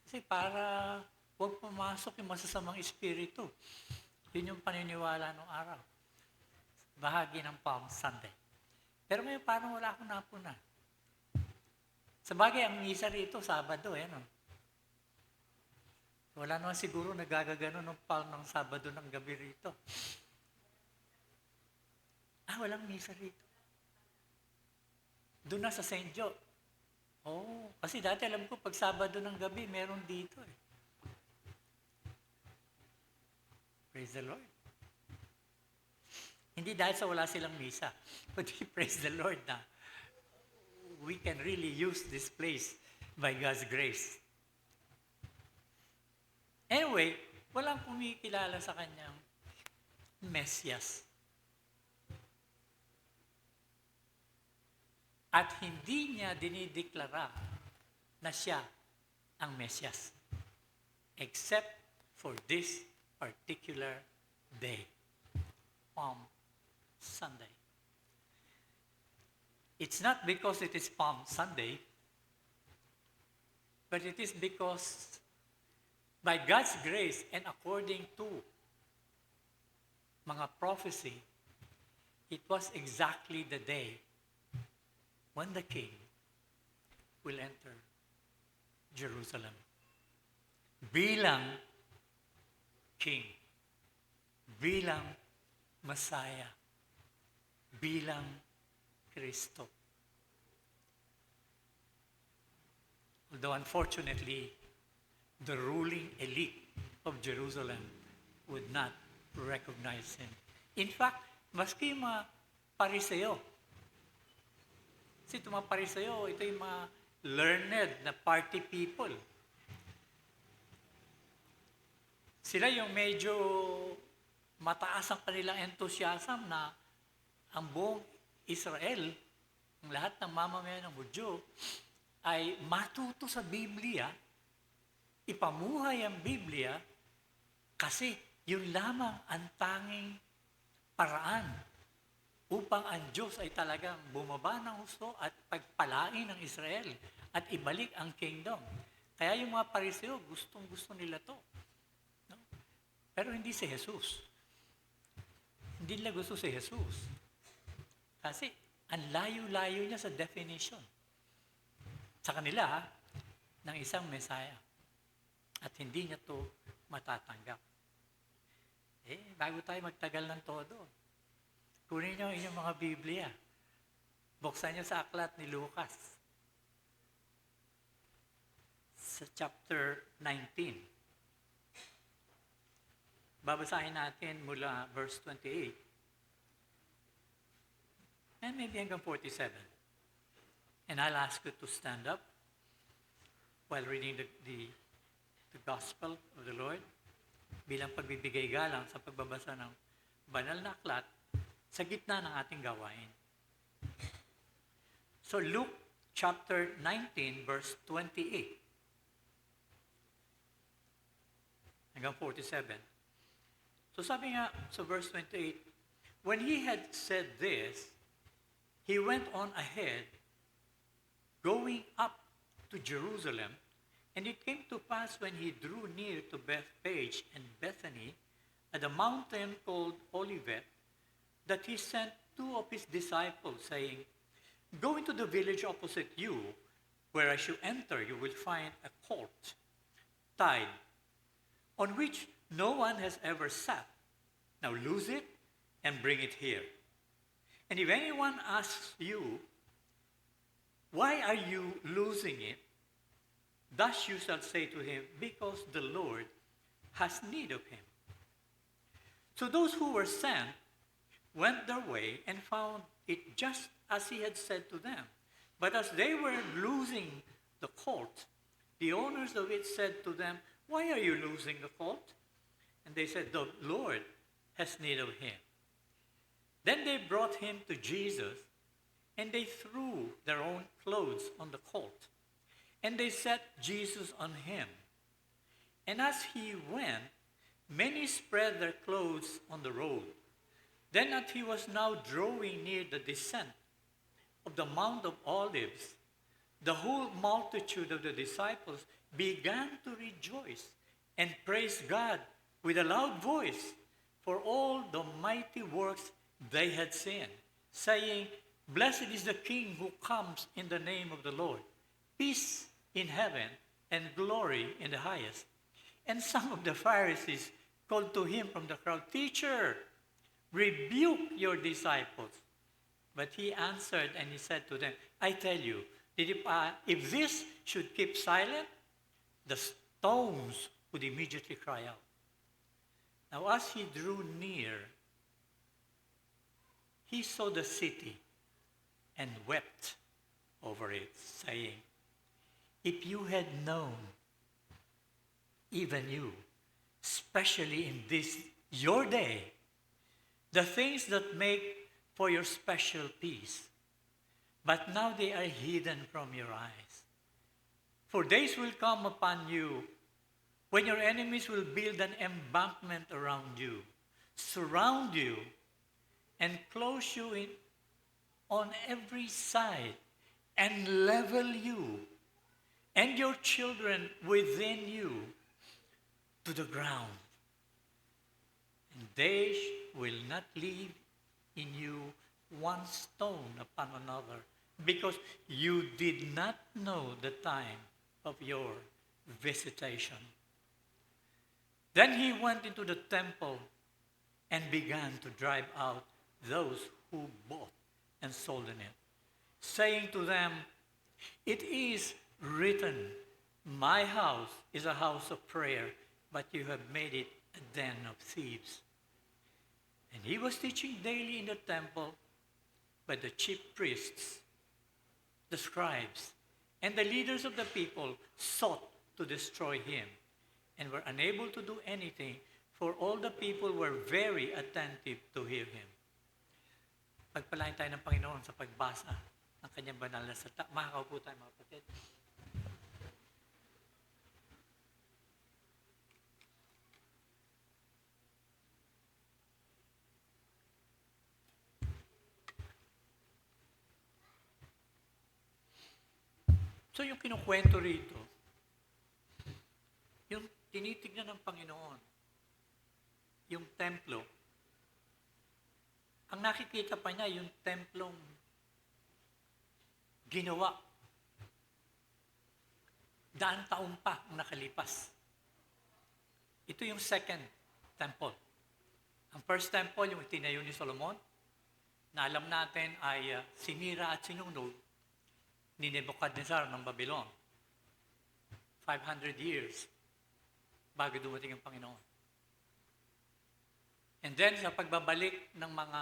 Kasi para huwag pumasok yung masasamang espiritu. Yun yung paniniwala ng araw. Bahagi ng Palm Sunday. Pero ngayon parang wala akong napunan. Sa bagay, ang misa rito, Sabado, Wala naman siguro nagagagano ng palm ng Sabado ng gabi rito. Walang misa rito. Doon na sa St. Joe. Kasi dati alam ko, pag Sabado ng gabi, meron dito Praise the Lord. Hindi dahil sa wala silang misa, but praise the Lord na we can really use this place by God's grace. Anyway, walang kumikilala sa kanyang Mesyas. At hindi niya dinideklara na siya ang Mesyas. Except for this particular day, Palm Sunday. It's not because it is Palm Sunday, but it is because by God's grace and according to mga prophecy, it was exactly the day when the king will enter Jerusalem bilang king, bilang Messiah, bilang Kristo. Although unfortunately, the ruling elite of Jerusalem would not recognize him. In fact, maski mga Pariseo, kasi itong mga Pariseo, ito yung mga learned na party people. Sila yung medyo mataas ang kanilang enthusiasm na ang buong Israel, ang lahat ng mamamayan ng Hudyo, ay matuto sa Biblia, ipamuhay ang Biblia, kasi yun lamang ang tanging paraan upang ang Diyos ay talagang bumaba ng husto at pagpalain ng Israel at ibalik ang kingdom. Kaya yung mga Pariseo, gustong-gusto nila to. No? Pero hindi si Jesus. Hindi nila gusto si Jesus. Kasi ang layo-layo niya sa definition sa kanila ng isang Messiah. At hindi niya to matatanggap. Bago tayo magtagal ng todo, kunin niyo ang inyong mga Biblia. Buksan niyo sa aklat ni Lucas. Sa chapter 19. Babasahin natin mula verse 28. And maybe hanggang 47. And I'll ask you to stand up while reading the Gospel of the Lord bilang pagbibigay galang sa pagbabasa ng banal na aklat sa gitna ng ating gawain. So Luke chapter 19 verse 28 hanggang 47. So sabi nga sa verse 28, when he had said this, he went on ahead, going up to Jerusalem, and it came to pass when he drew near to Bethphage and Bethany, at a mountain called Olivet, that he sent two of his disciples, saying, go into the village opposite you, where as you enter you will find a colt tied, on which no one has ever sat. Now loose it and bring it here. And if anyone asks you, why are you losing it? Thus you shall say to him, because the Lord has need of him. So those who were sent went their way and found it just as he had said to them. But as they were losing the colt, the owners of it said to them, why are you losing the colt? And they said, the Lord has need of him. Then they brought him to Jesus, and they threw their own clothes on the colt. And they set Jesus on him. And as he went, many spread their clothes on the road. Then as he was now drawing near the descent of the Mount of Olives, the whole multitude of the disciples began to rejoice and praise God with a loud voice for all the mighty works they had seen, saying, blessed is the King who comes in the name of the Lord. Peace in heaven and glory in the highest. And some of the Pharisees called to him from the crowd, teacher, rebuke your disciples. But he answered and he said to them, I tell you, that if this should keep silent, the stones would immediately cry out. Now as he drew near, he saw the city and wept over it, saying, if you had known, even you, especially in this your day, the things that make for your special peace. But now they are hidden from your eyes. For days will come upon you when your enemies will build an embankment around you, surround you, and close you in on every side, and level you and your children within you to the ground. And they will not leave in you one stone upon another, because you did not know the time of your visitation. Then he went into the temple and began to drive out those who bought and sold in it, saying to them, "It is written, my house is a house of prayer, but you have made it a den of thieves." And he was teaching daily in the temple, but the chief priests, the scribes, and the leaders of the people sought to destroy him, and were unable to do anything, for all the people were very attentive to hear him. Pagpalain tayo ng Panginoon sa pagbasa ng kanyang banal na salita. Makakaupo tayo, mga kapatid. So yung kinukwento rito, yung tinitignan ng Panginoon, yung templo, ang nakikita pa niya yung templong ginawa. Daang taon pa ang nakalipas. Ito yung second temple. Ang first temple, yung itinayo ni Solomon, na alam natin ay sinira at sinunog ni Nebuchadnezzar ng Babylon. 500 years bago dumating ang Panginoon. And then, sa pagbabalik ng mga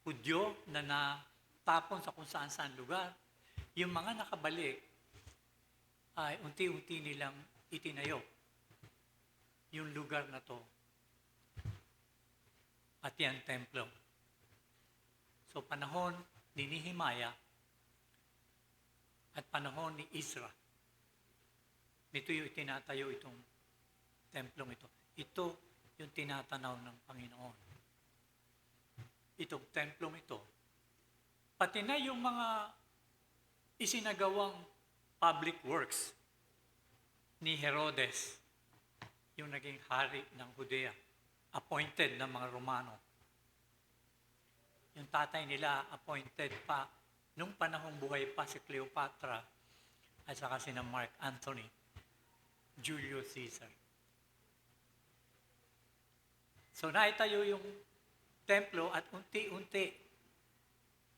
Hudyo na natapon sa kung saan-saan lugar, yung mga nakabalik ay unti-unti nilang itinayo yung lugar na to at yan templo. So, panahon ni Nehemiah at panahon ni Ezra, nito yung itinatayo itong templong ito. Ito yung tinatanaw ng Panginoon. Itong templong ito, pati na yung mga isinagawang public works ni Herodes, yung naging hari ng Judea, appointed ng mga Romano. Yung tatay nila appointed pa nung panahong buhay pa si Cleopatra at saka si Mark Antony, Julius Caesar. So naitayo yung templo at unti-unti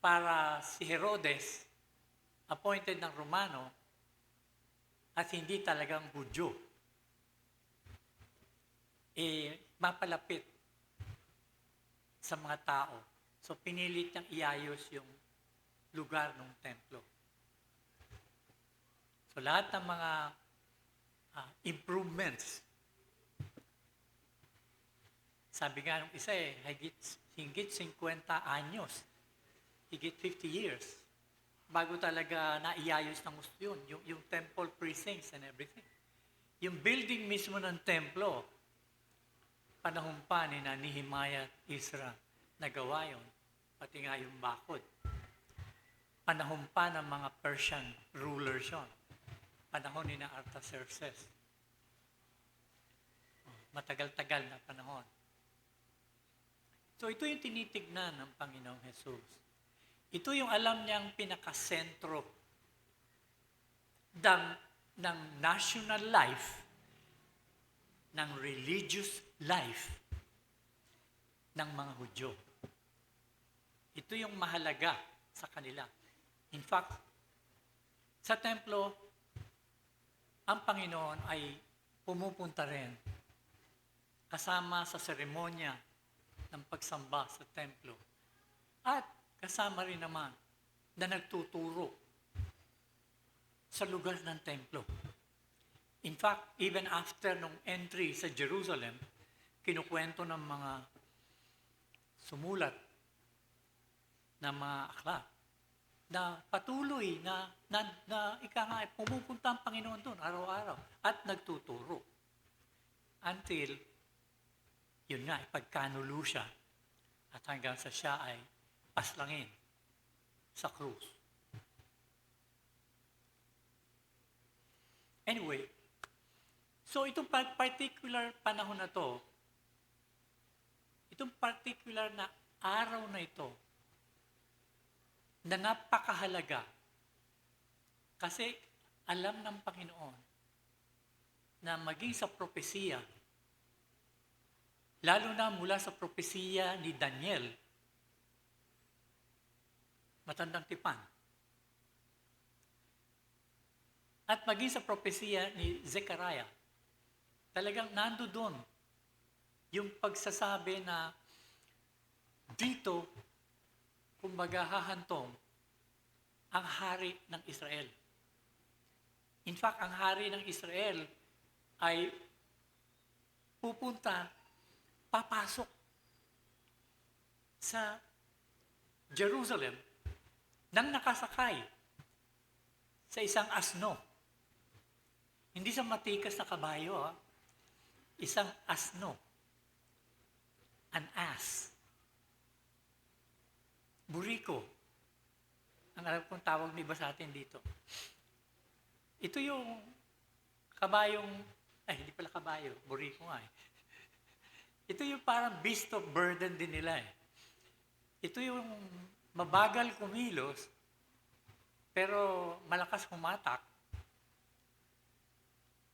para si Herodes, appointed ng Romano, at hindi talagang Hudyo, mapalapit sa mga tao. So pinilit niyang iayos yung lugar ng templo. So lahat ng mga improvements, sabi nga nung isa higit 50 anyos, higit 50 years, bago talaga naiayos ng gusto yun, yung temple precincts and everything. Yung building mismo ng templo, panahon pa ni Nehemiah at Ezra nagawa yun, pati nga yung bakod. Panahon pa ng mga Persian rulers yun. Panahon ni Artaxerxes. Matagal-tagal na panahon. So ito yung tinitignan ng Panginoong Jesus. Ito yung alam niyang pinakasentro ng national life, ng religious life ng mga Hudyo. Ito yung mahalaga sa kanila. In fact, sa templo, ang Panginoon ay pumupunta rin kasama sa seremonya ng pagsamba sa templo. At kasama rin naman na nagtuturo sa lugar ng templo. In fact, even after nung entry sa Jerusalem, kinukwento ng mga sumulat ng mga aklat na patuloy na ika nga, pumupunta ang Panginoon doon araw-araw at nagtuturo. Until, yun nga, ipagkanulo siya at hanggang sa siya ay paslangin sa krus. Anyway, so itong particular panahon na to, itong particular na araw na ito, na napakahalaga kasi alam ng Panginoon na maging sa propesiya, lalo na mula sa propesiya ni Daniel, matandang tipan, at maging sa propesiya ni Zechariah, talagang nando doon yung pagsasabi na dito, kumbaga hahantong ang hari ng Israel. In fact, ang hari ng Israel ay papasok sa Jerusalem nang nakasakay sa isang asno. Hindi sa matikas na kabayo, isang asno. An ass. Buriko. Ang alam kong tawag ni iba sa atin dito. Ito yung kabayong, hindi pala kabayo, buriko nga eh. Ito yung parang beast of burden din nila eh. Ito yung mabagal kumilos, pero malakas humatak.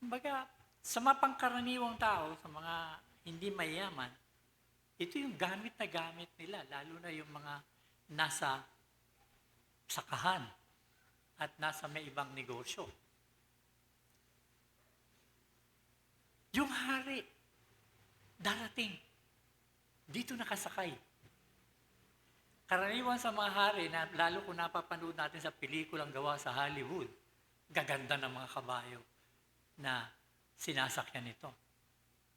Kumbaga, sa mapangkaraniwang tao, sa mga hindi mayaman, ito yung gamit nila, lalo na yung mga nasa sakahan at nasa may ibang negosyo. Yung hari, darating, dito nakasakay. Karaniwan sa mga hari, na, lalo kung napapanood natin sa pelikulang gawa sa Hollywood, gaganda ng mga kabayo na sinasakyan nito.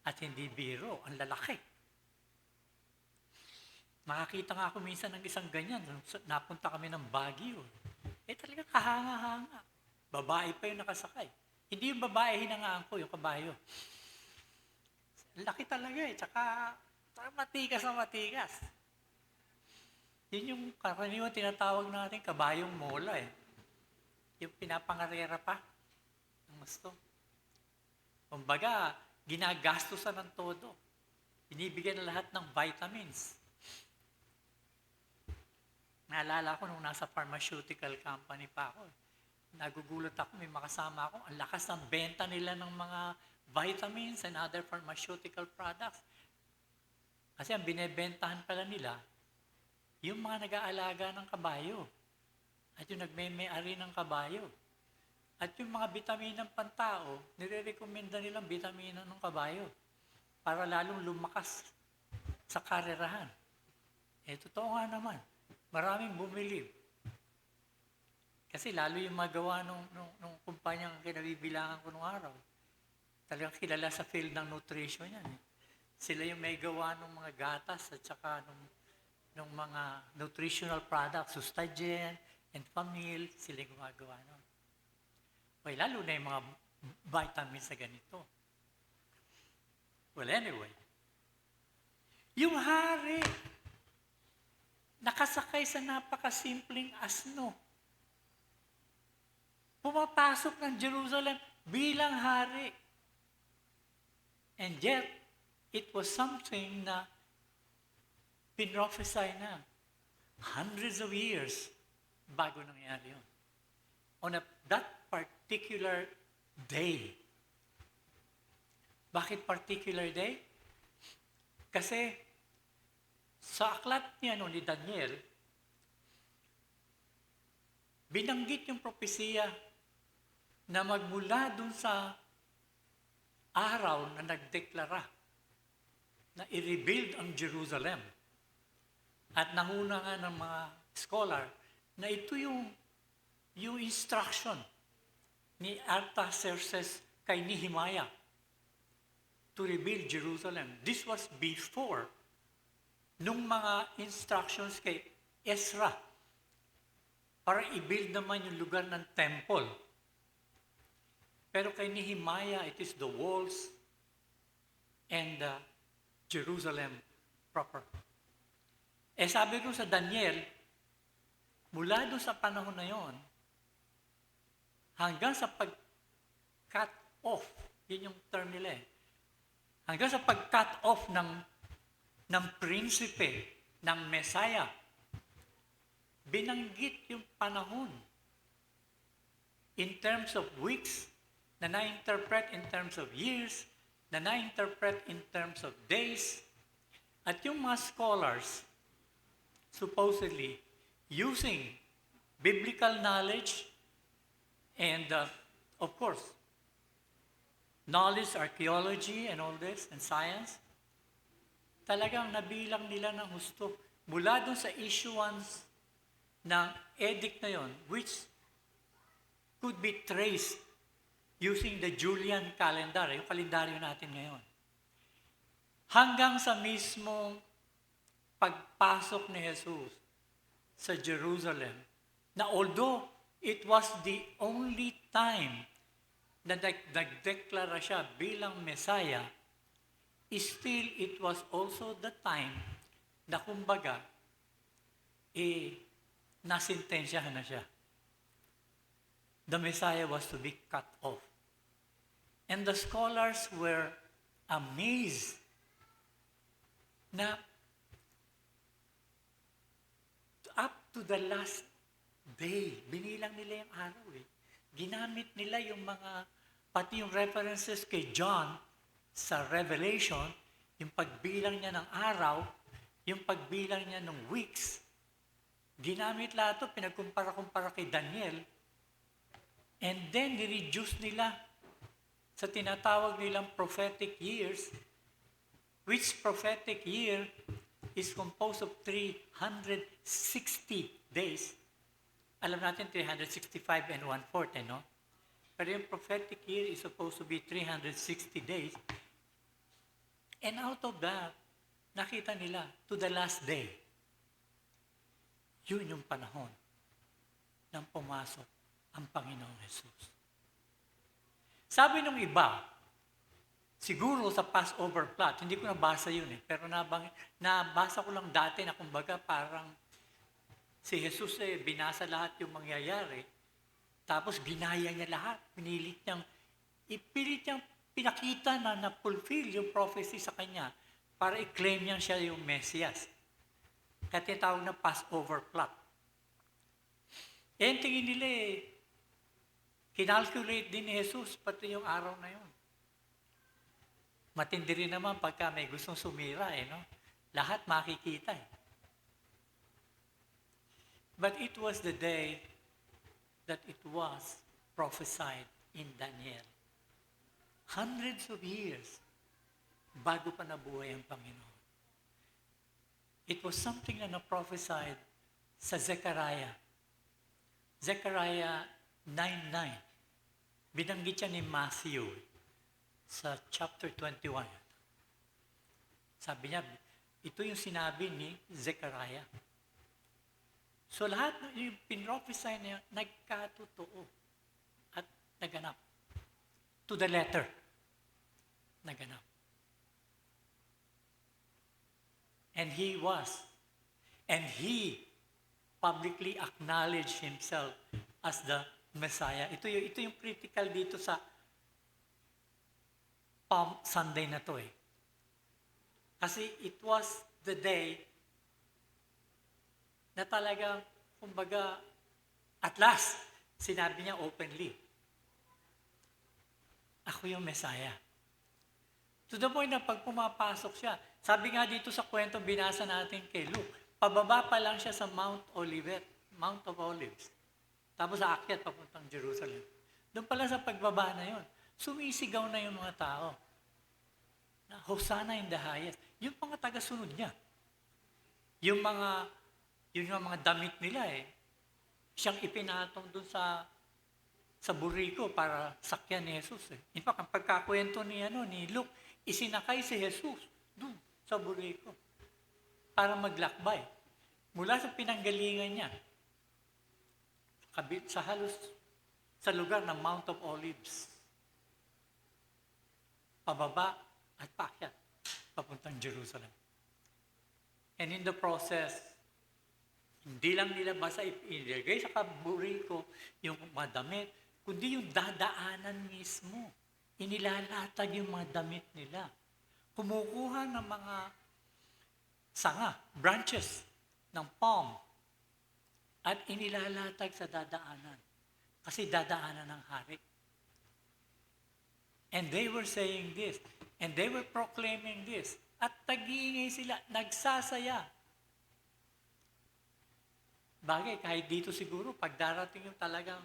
At hindi biro, ang lalaki. Makakita nga ako minsan ng isang ganyan. Napunta kami ng Baguio. Talaga kahanga-hanga. Babae pa yung nakasakay. Hindi yung babae hinangaan ko, yung kabayo. Laki talaga eh. Tsaka matikas na matikas. Yun yung karaniwan tinatawag natin kabayong mola eh. Yung pinapangarera pa. Ang gusto. Kumbaga, ginagastusan ng todo. Binibigyan na lahat ng vitamins. Naalala ko nung nasa pharmaceutical company pa ako. Nagugulat ako, may makasama ako. Ang lakas ng benta nila ng mga vitamins and other pharmaceutical products. Kasi ang binebentahan pala nila, yung mga nag-aalaga ng kabayo. At yung nagme-may-ari ng kabayo. At yung mga bitaminang pantao, nire-recommenda nilang bitamina ng kabayo para lalong lumakas sa karerahan. Totoo nga naman. Maraming bumili. Kasi lalo yung magawa nung kumpanyang kinabibilangan ko nung araw. Talagang kilala sa field ng nutrition yan. Sila yung may gawa ng mga gatas at saka nung mga nutritional products, Sustagen and Famil, sila yung gumagawa nun. Lalo na yung mga vitamins na ganito. Anyway. Yung hari, nakasakay sa napakasimpleng asno. Pumapasok ng Jerusalem bilang hari. And yet, it was something na pinrophesy na hundreds of years bago nangyari yun. On that particular day. Bakit particular day? Kasi sa aklat niya ni Daniel, binanggit yung propesiya na magmula dun sa araw na nagdeklara na i-rebuild ang Jerusalem. At nahuna nga ng mga scholar na ito yung instruction ni Artaxerxes kay Nehemiah to rebuild Jerusalem. This was before nung mga instructions kay Ezra para i-build naman yung lugar ng temple. Pero kay Nehemiah, it is the walls and Jerusalem proper. Sabi ko sa Daniel, mula doon sa panahon na yon, hanggang sa pag-cut off, yun yung term nila hanggang sa pag-cut off ng prinsipe, ng Messiah, binanggit yung panahon in terms of weeks, na na-interpret in terms of years, na na-interpret in terms of days, at yung mga scholars, supposedly, using biblical knowledge and, of course, knowledge, archaeology, and all this, and science, talagang nabilang nila ng husto. Mula dun sa issuance ng edict na yon, which could be traced using the Julian calendar, yung kalendaryo natin ngayon. Hanggang sa mismong pagpasok ni Jesus sa Jerusalem, na although it was the only time na nagdeklara siya bilang Messiah, still it was also the time na kumbaga, nasintensyahan na siya. The Messiah was to be cut off. And the scholars were amazed na up to the last day, binilang nila yung araw Ginamit nila yung pati yung references kay John sa Revelation, yung pagbilang niya ng araw, yung pagbilang niya ng weeks. Ginamit lahat ito, pinagkumpara-kumpara kay Daniel. And then, ni-reduce nila sa tinatawag nilang prophetic years, which prophetic year is composed of 360 days. Alam natin 365 and 1/4, no? Pero yung prophetic year is supposed to be 360 days. And out of that, nakita nila, to the last day, yun yung panahon nang pumasok ang Panginoong Jesus. Sabi nung iba, siguro sa Passover plot, hindi ko nabasa yun pero nabasa ko lang dati na kumbaga parang si Jesus binasa lahat yung mangyayari, tapos ginaya niya lahat, ipilit niyang pinakita na na-fulfill yung prophecy sa kanya para i-claim niya siya yung Mesias. Kaya tinatawag na Passover plot. Tingin nila kinalculate din ni Jesus pati yung araw na yun. Matindi rin naman pagka may gustong sumira, no? Lahat makikita But it was the day that it was prophesied in Daniel. Hundreds of years bago pa nabuhay ang Panginoon. It was something na na-prophesied sa Zechariah. Zechariah 9:9. Binanggit siya ni Matthew sa chapter 21. Sabi niya, ito yung sinabi ni Zechariah. So lahat yung pinrophesy niya, nagkatotoo at naganap. To the letter, naganap. And he publicly acknowledged himself as the Messiah. Ito yung critical dito sa Palm Sunday na to Kasi it was the day na talagang, kumbaga, at last, sinabi niya openly, ako yung Messiah. To the point na pag pumapasok siya, sabi nga dito sa kwento binasa natin kay Luke, pababa pa lang siya sa Mount of Olives. Tapos aakyat papuntang Jerusalem. Doon pala sa pagbaba na yon, sumisigaw na yung mga tao. Na Hosanna in the highest. Yung mga taga-sunod niya. Yung mga damit nila siyang ipinatong doon sa sa buriko para sakyan ni Jesus. In fact, ang pagkakwento ni Luke, isinakay si Jesus dun sa buriko para maglakbay. Mula sa pinanggalingan niya, sa halos sa lugar ng Mount of Olives. Pababa at paakyat, papuntang Jerusalem. And in the process, hindi lang nila basta ilagay sa buriko yung mga damit, kundi yung dadaanan mismo. Inilalatag yung mga damit nila. Kumukuha ng mga sanga, branches ng palm, at inilalatag sa dadaanan. Kasi dadaanan ng hari. And they were saying this, and they were proclaiming this, at nag-iingay sila, nagsasaya. Bagay, kahit dito siguro, pag darating yung talagang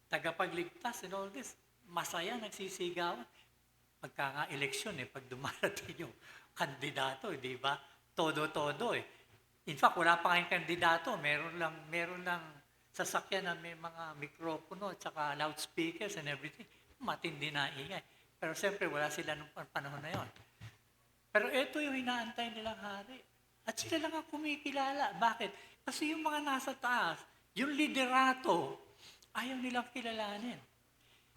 tagapagligtas and all this, masaya, nagsisigawan. Pagka nga eleksyon, pag dumarating yung kandidato, di ba? Todo-todo In fact, wala pa kayong kandidato, meron lang sasakyan na may mga mikropono at saka loudspeakers and everything. Matindi na ingay. Pero siyempre, wala sila nung panahon na yon. Pero ito yung hinaantay nilang hari. At sila lang ang kumikilala. Bakit? Kasi yung mga nasa taas, yung liderato, ayaw nilang kilalanin.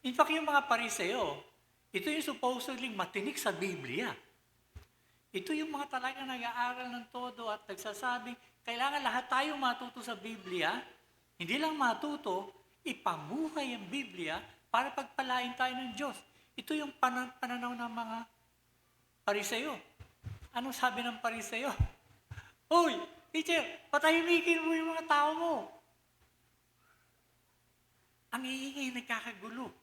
In fact, yung mga pariseo, ito yung supposedly matinik sa Biblia. Ito yung mga talagang nag-aaral ng todo at nagsasabing, kailangan lahat tayo matuto sa Biblia, hindi lang matuto, ipamuhay ang Biblia para pagpalain tayo ng Diyos. Ito yung pananaw ng mga pariseo. Anong sabi ng pariseo? Hoy, teacher, patahimikin mo yung mga tao mo. Ang iingay, nagkakagulo.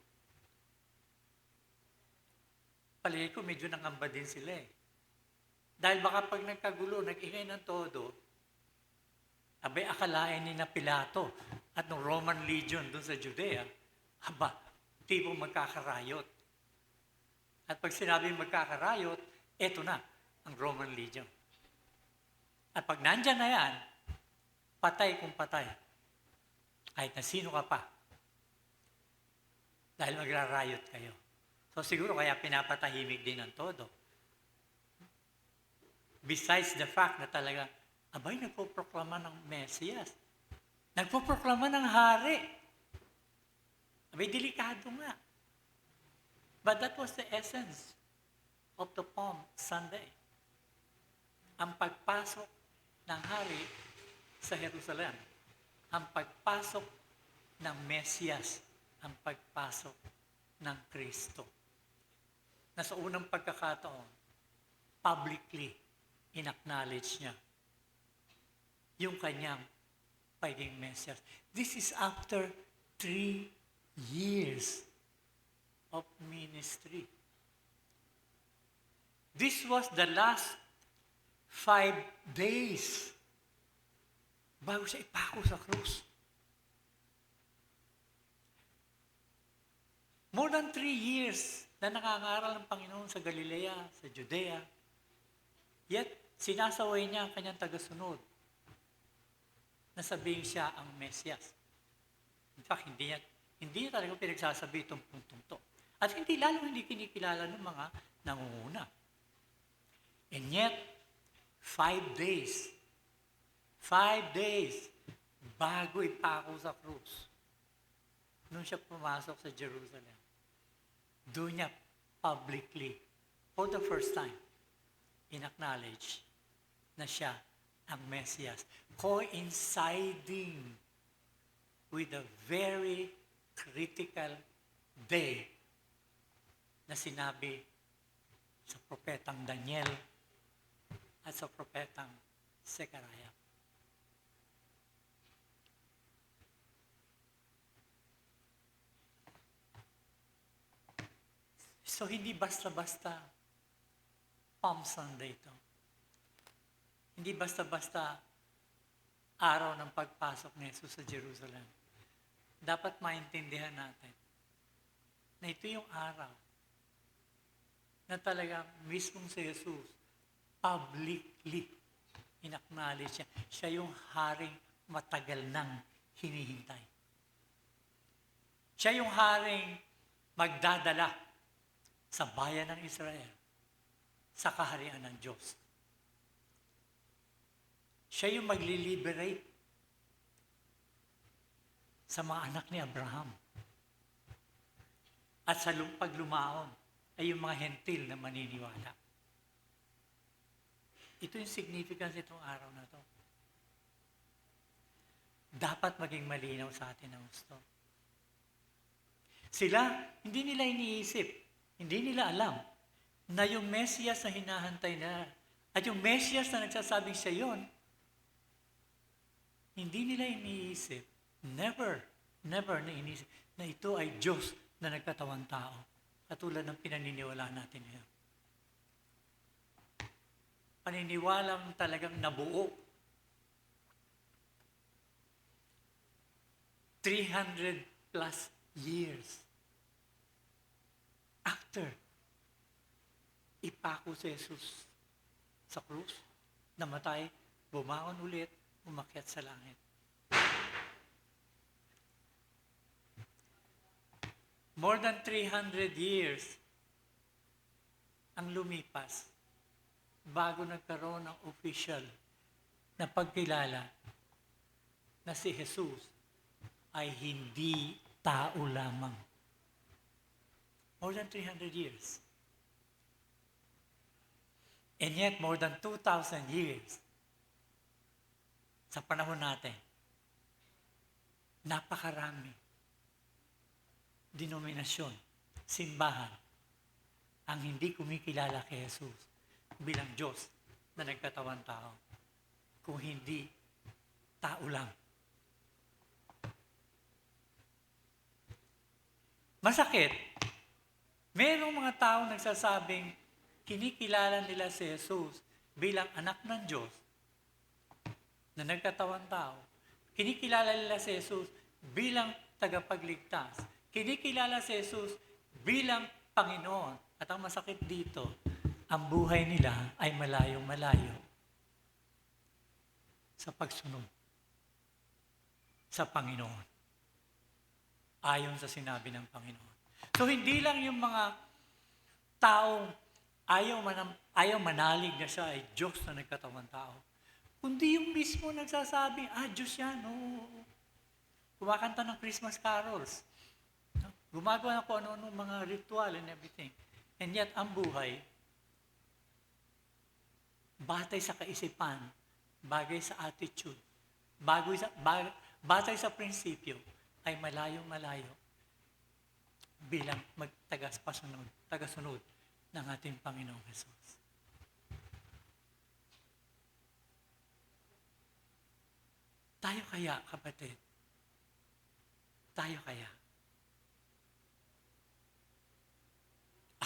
Palagi ko, medyo nangamba din sila Dahil baka pag nagkagulo, nag-ingay ng todo, abay akalain ni na Pilato at ng Roman Legion doon sa Judea, tipo magkakarayot. At pag sinabing magkakarayot, eto na ang Roman Legion. At pag nandyan na yan, patay kung patay. Kahit na sino ka pa. Dahil magrarayot kayo. So siguro kaya pinapatahimik din ng todo. Besides the fact na talaga, abay, nagpoproklama ng Mesiyas. Nagpoproklama ng hari. Abay, delikado nga. But that was the essence of the Palm Sunday. Ang pagpasok ng hari sa Jerusalem. Ang pagpasok ng Mesiyas. Ang pagpasok ng Kristo. Na sa unang pagkakataon, publicly, in-acknowledge niya yung kanyang pagiging Mesiyas. This is after 3 years of ministry. This was the last 5 days bago siya ipako sa krus. More than 3 years na nangangaral ng Panginoon sa Galilea, sa Judea, yet sinasaway niya ang kanyang tagasunod na sabihin siya ang Mesiyas. In fact, hindi niya talaga pinagsasabi itong puntong to. At hindi kinikilala ng mga nangunguna. And yet, 5 days bago ipako sa krus, nung siya pumasok sa Jerusalem, doon niya publicly, for the first time, in-acknowledge na siya ang Mesiyas, coinciding with a very critical day na sinabi sa propetang Daniel at sa propetang Zechariah. So, hindi basta-basta Palm Sunday ito. Hindi basta-basta araw ng pagpasok ni Jesus sa Jerusalem. Dapat maintindihan natin na ito yung araw na talagang mismong si Jesus publicly in-acknowledge niya. Siya yung haring matagal nang hinihintay. Siya yung haring magdadala sa bayan ng Israel sa kaharian ng Diyos. Siya yung magli-liberate sa mga anak ni Abraham. At sa paglumaon ay yung mga hentil na maniniwala. Ito yung significance itong araw na to. Dapat maging malinaw sa atin ang gusto. Sila, hindi nila iniisip, hindi nila alam na yung Mesiyas na hinahantay na at yung Mesiyas na nagsasabing siya yon, hindi nila iniisip, never na iniisip, na ito ay Diyos na nagkatawang tao. Katulad ng pinaniniwalaan natin ngayon. Paniniwalang talagang nabuo. 300 plus years after ipako si Jesus sa krus, namatay, bumangon ulit, umakyat sa langit. More than 300 years ang lumipas bago nagkaroon ng official na pagkilala na si Jesus ay hindi tao lamang. More than 300 years. And yet, more than 2,000 years sa panahon natin, napakarami denominasyon, simbahan, ang hindi kumikilala kay Jesus bilang Diyos na nagkatawang tao, kung hindi tao lang. Masakit, merong mga tao nagsasabing kinikilala nila si Jesus bilang anak ng Diyos na nagkatawang tao. Kinikilala nila si Jesus bilang tagapagligtas. Kinikilala si Jesus bilang Panginoon. At ang masakit dito, ang buhay nila ay malayong malayo sa pagsunod sa Panginoon. Ayon sa sinabi ng Panginoon. So hindi lang yung mga taong ayaw manalig na siya ay Diyos na nagkatawang tao, kundi yung mismo nagsasabi, Diyos yan, oo. Kumakanta ng Christmas carols. Gumagawa na kung ano-ano mga ritual and everything. And yet, ang buhay, batay sa kaisipan, bagay sa attitude, batay sa prinsipyo, ay malayong-malayo bilang tagasunod ng ating Panginoong Jesus. Tayo kaya, kapatid? Tayo kaya?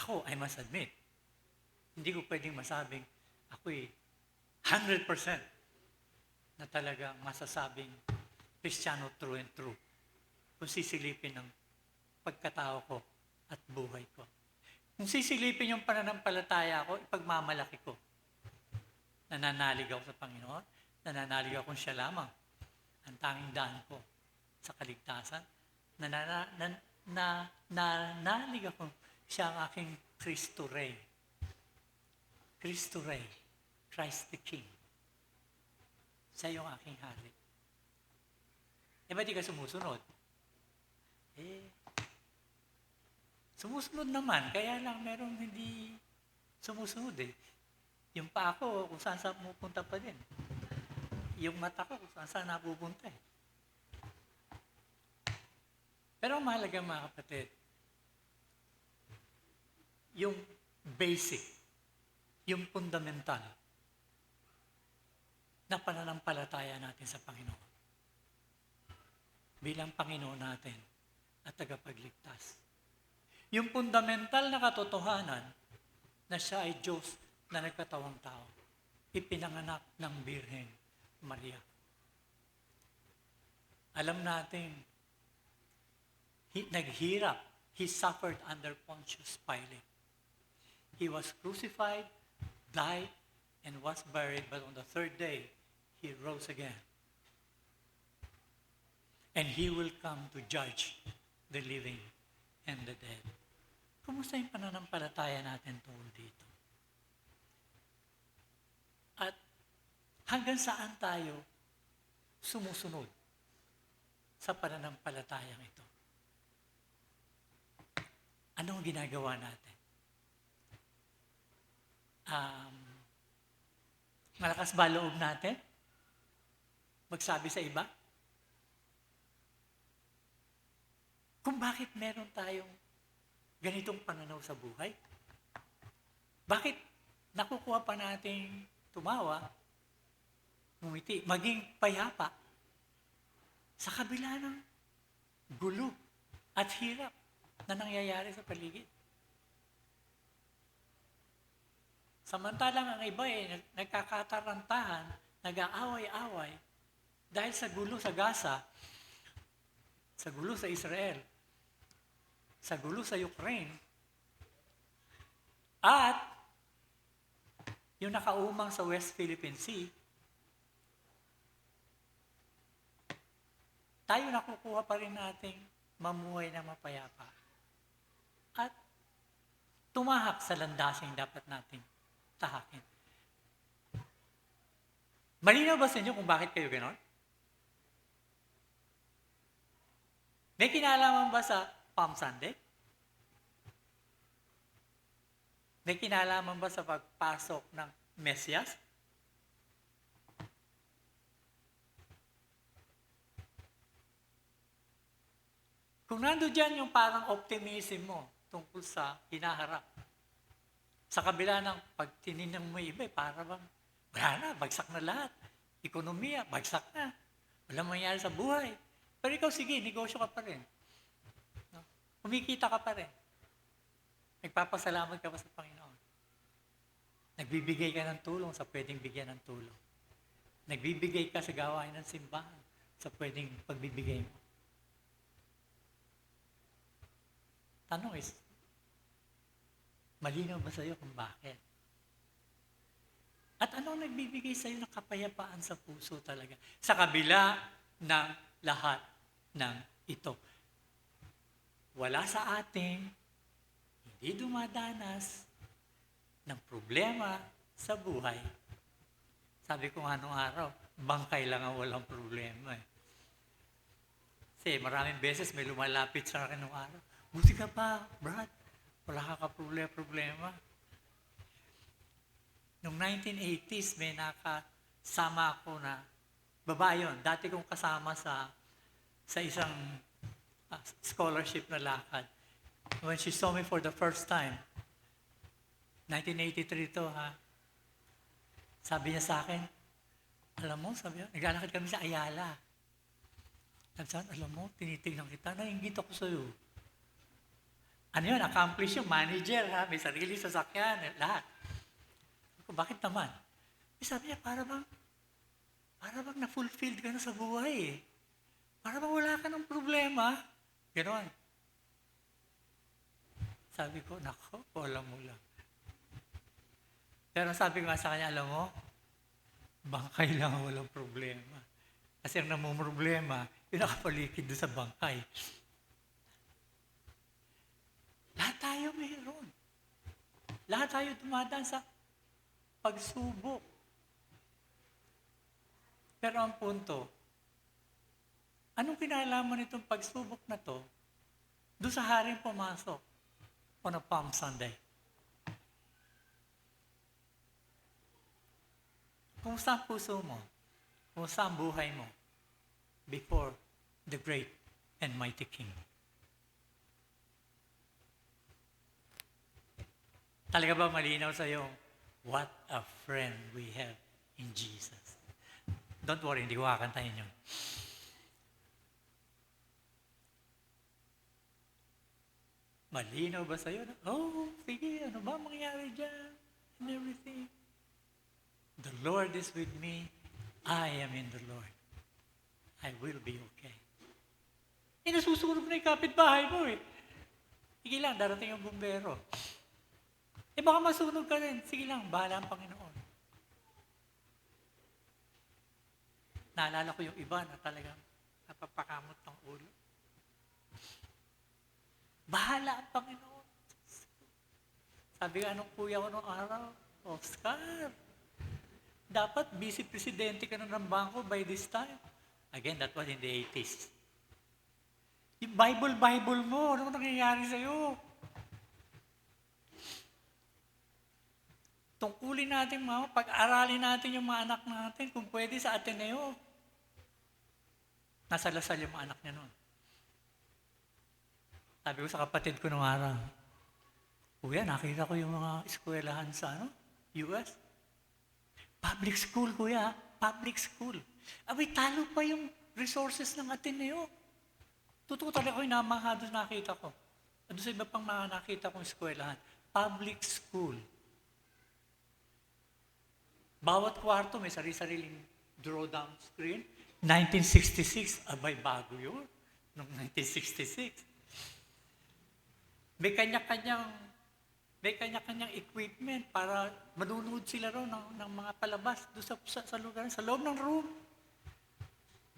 Ako, I must admit, hindi ko pwedeng masabing ako'y 100% na talagang masasabing Kristiyano true and true kung sisilipin ng pagkatao ko at buhay ko. Kung sisilipin yung pananampalataya ko, ipagmamalaki ko. Nananalig ako sa Panginoon, nananalig ako siya lamang. Ang tanging daan ko sa kaligtasan, nananalig ako siya ang aking Cristo Rey. Cristo Rey, Christ the King. Siya yung aking hari. Ba't di ka sumusunod? Sumusunod naman, kaya lang merong hindi sumusunod Yung paa ko, kung saan pupunta pa din. Yung mata ko, kung saan napupunta Pero ang mahalaga mga kapatid, yung basic, yung fundamental na pananampalataya natin sa Panginoon. Bilang Panginoon natin at tagapagligtas. Yung fundamental na katotohanan na siya ay Diyos na nagkatawang tao, ipinanganak ng Birhen Maria. Alam natin, naghirap, he suffered under Pontius Pilate. He was crucified, died, and was buried, but on the third day, he rose again. And he will come to judge the living and the dead. Kumusta yung pananampalataya natin tungkol dito? At hanggang saan tayo sumusunod sa pananampalatayang ito? Anong ginagawa natin? Malakas ba loob natin? Magsabi sa iba? Kung bakit meron tayong ganitong pananaw sa buhay? Bakit nakukuha pa nating tumawa, ngumiti, maging payapa sa kabila ng gulo at hirap na nangyayari sa paligid? Samantalang ang iba nagkakatarantahan, nag-aaway-away dahil sa gulo sa Gaza, sa gulo sa Israel, sa gulo sa Ukraine, at yung nakaumang sa West Philippine Sea, tayo nakukuha pa rin nating mamuhay na mapayapa at tumahak sa landasing dapat nating tahakin. Malinaw ba sa inyo kung bakit kayo ganon? May kinalaman ba sa Palm Sunday? May kinalaman ba sa pagpasok ng Mesyas? Kung nando dyan yung parang optimism mo tungkol sa hinaharap, sa kabila ng pagtininang mo iba, para bang, wala na, bagsak na lahat. Ekonomiya, bagsak na. Walang mangyari sa buhay. Pero ikaw, sige, negosyo ka pa rin. No? Kumikita ka pa rin. Nagpapasalamat ka pa sa Panginoon. Nagbibigay ka ng tulong sa pwedeng bigyan ng tulong. Nagbibigay ka sa gawain ng simbahan sa pwedeng pagbibigay mo. Tanong is, malinaw ba sa'yo kung bakit? At anong nagbibigay sa'yo ng kapayapaan sa puso talaga? Sa kabila ng lahat ng ito. Wala sa ating hindi dumadanas ng problema sa buhay. Sabi ko nga nung araw, bangkay lang ang walang problema. Kasi maraming beses may lumalapit sa akin nung araw. Buti ka pa, Brad. Wala ka problema. Noong 1980s, may nakasama ako na babae yun. Dati kong kasama sa isang scholarship na lakad. When she saw me for the first time, 1983 to, ha? Sabi niya sa akin, alam mo, sabi niya, naglalakad kami sa Ayala. Sabi, alam mo, tinitignan kita, nainggit ako sa'yo. Ano yun, accomplish yung manager, ha? May sarili sasakyan, lahat. Bakit naman? Sabi niya, para bang na-fulfilled ka na sa buhay, eh. Para bang wala ka ng problema. Ganon. Sabi ko, nako, wala mo lang. Pero sabi ko nga sa kanya, alam mo, bangkay lang walang problema. Kasi ang namumroblema, yung nakapalikid doon sa bangkay. Lahat tayo mayroon. Lahat tayo dumadaan sa pagsubok. Pero ang punto, anong kinalaman nitong pagsubok na to doon sa haring pumasok on a Palm Sunday? Kumusta ang puso mo? Kumusta ang buhay mo before the great and mighty King? Talaga ba malinaw sa'yo? What a friend we have in Jesus. Don't worry, hindi ko kakantahin yun. Malinaw ba sa'yo? Oh, sige, ano ba mangyari dyan? And everything. The Lord is with me. I am in the Lord. I will be okay. Nasusunog na yung kapitbahay mo eh. Sige lang, darating yung bumbero. Baka masunog ka rin. Sige lang, bahala ang Panginoon. Naalala ko yung iba na talagang napapakamot ng ulo. Bahala ang Panginoon. Sabi nga nung kuya ko nung araw, Oscar, dapat vice-presidente ka na ng bangko by this time. Again, that was in the 80s. Yung Bible mo, ano nangyayari sa'yo? Tungkulin natin mga, pag-aralin natin yung mga anak natin, kung pwede sa Ateneo. Nasa Lasal yung mga anak niya noon. Sabi ko sa kapatid ko nung araw, Kuya, nakita ko yung mga eskwelahan sa US. Public school, kuya. Public school. Abay, talo pa yung resources ng Ateneo. Totoo talaga ko yung namangha doon nakita ko. Doon sa iba pang mga nakita kong eskwelahan. Public school. Bawat kwarto may sarili-sariling draw-down screen. 1966, abay, bago yun. Noong 1966. May kanya-kanyang equipment para manunood sila ron ng mga palabas doon sa lugar, sa loob ng room.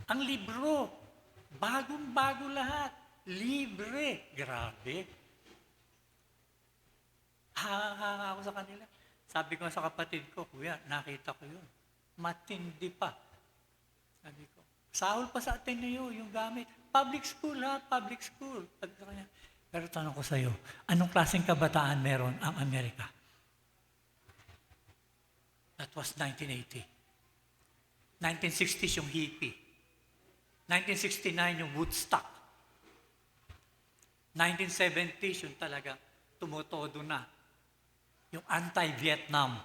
Ang libro, bagong-bago lahat. Libre. Grabe. Hanga ako sa kanila. Sabi ko sa kapatid ko, Kuya, nakita ko yun. Matindi pa. Sabi ko, sahol pa sa Ateneo yung gamit. Public school ha, public school. Sabi ko kanya, pero tanong ko sa iyo, anong klaseng kabataan meron ang Amerika? That was 1980. 1960s yung hippie. 1969 yung Woodstock. 1970s yung talaga tumutodo na. Yung anti-Vietnam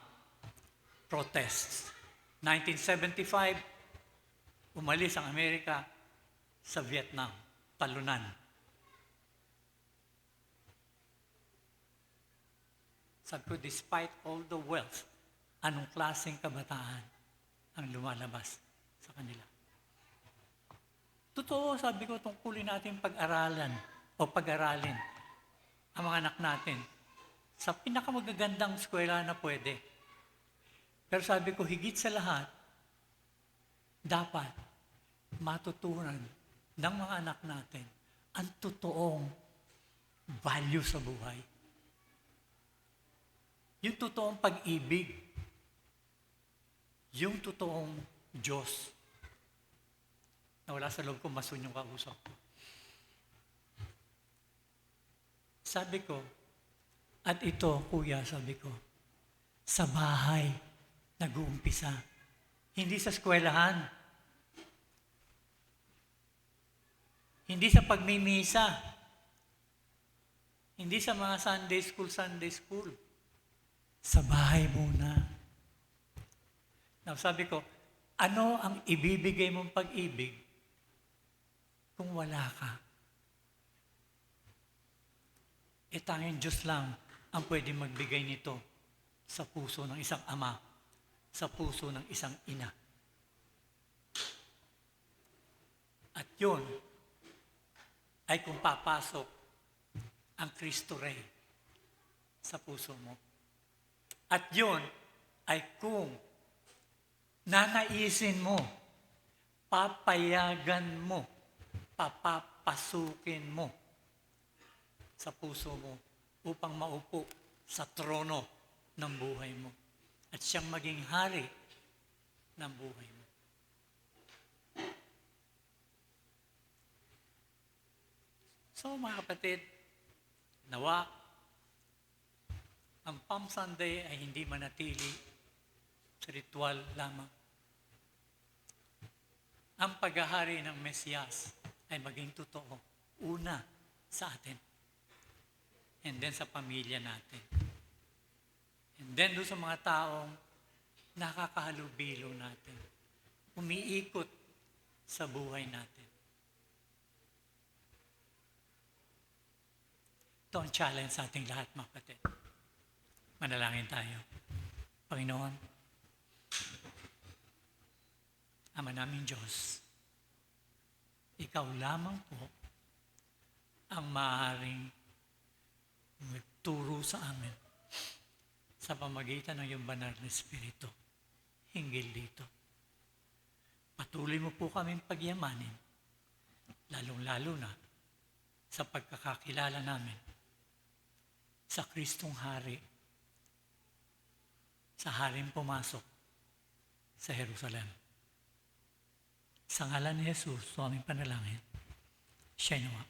protests. 1975, umalis ang Amerika sa Vietnam, talunan. Sabi ko, despite all the wealth, anong klaseng kabataan ang lumalabas sa kanila? Totoo, sabi ko, tungkulin natin pag-aralan o pag-aralin ang mga anak natin sa pinakamagagandang eskwela na pwede. Pero sabi ko, higit sa lahat, dapat matutunan ng mga anak natin ang totoong value sa buhay. Yung totoong pag-ibig. Yung totoong Diyos. Nawala sa loob ko, masun yung kausap ko. Sabi ko, at ito, kuya, sabi ko, sa bahay nag-uumpisa. Hindi sa eskwelahan. Hindi sa pagmimisa. Hindi sa mga Sunday school. Sa bahay muna. Now, sabi ko, ano ang ibibigay mong pag-ibig kung wala ka? Tanging Diyos lang ang pwede magbigay nito sa puso ng isang ama, sa puso ng isang ina. At yun ay kung papasok ang Cristo Rey sa puso mo. At yun ay kung nanaisin mo, papayagan mo, papapasukin mo sa puso mo upang maupo sa trono ng buhay mo at siyang maging hari ng buhay mo. So mga kapatid, nawa ang Palm Sunday ay hindi manatili sa ritual lamang. Ang paghahari ng Mesiyas ay maging totoo. Una, sa atin. And then sa pamilya natin. And then doon sa mga taong nakakahalubilo natin. Umiikot sa buhay natin. Ito ang challenge sa ating lahat, mga kapatid. Manalangin tayo. Panginoon, Ama naming Diyos, Ikaw lamang po ang maaaring magturo sa amin sa pamagitan ng iyong banal na Espiritu. Hinggil dito. Patuloy mo po kaming pagyamanin, lalong-lalo na sa pagkakakilala namin sa Kristong Hari, sa Haring pumasok sa Jerusalem. Sa ngalan ni Jesus, sa aming panalangin, siya'y nawa.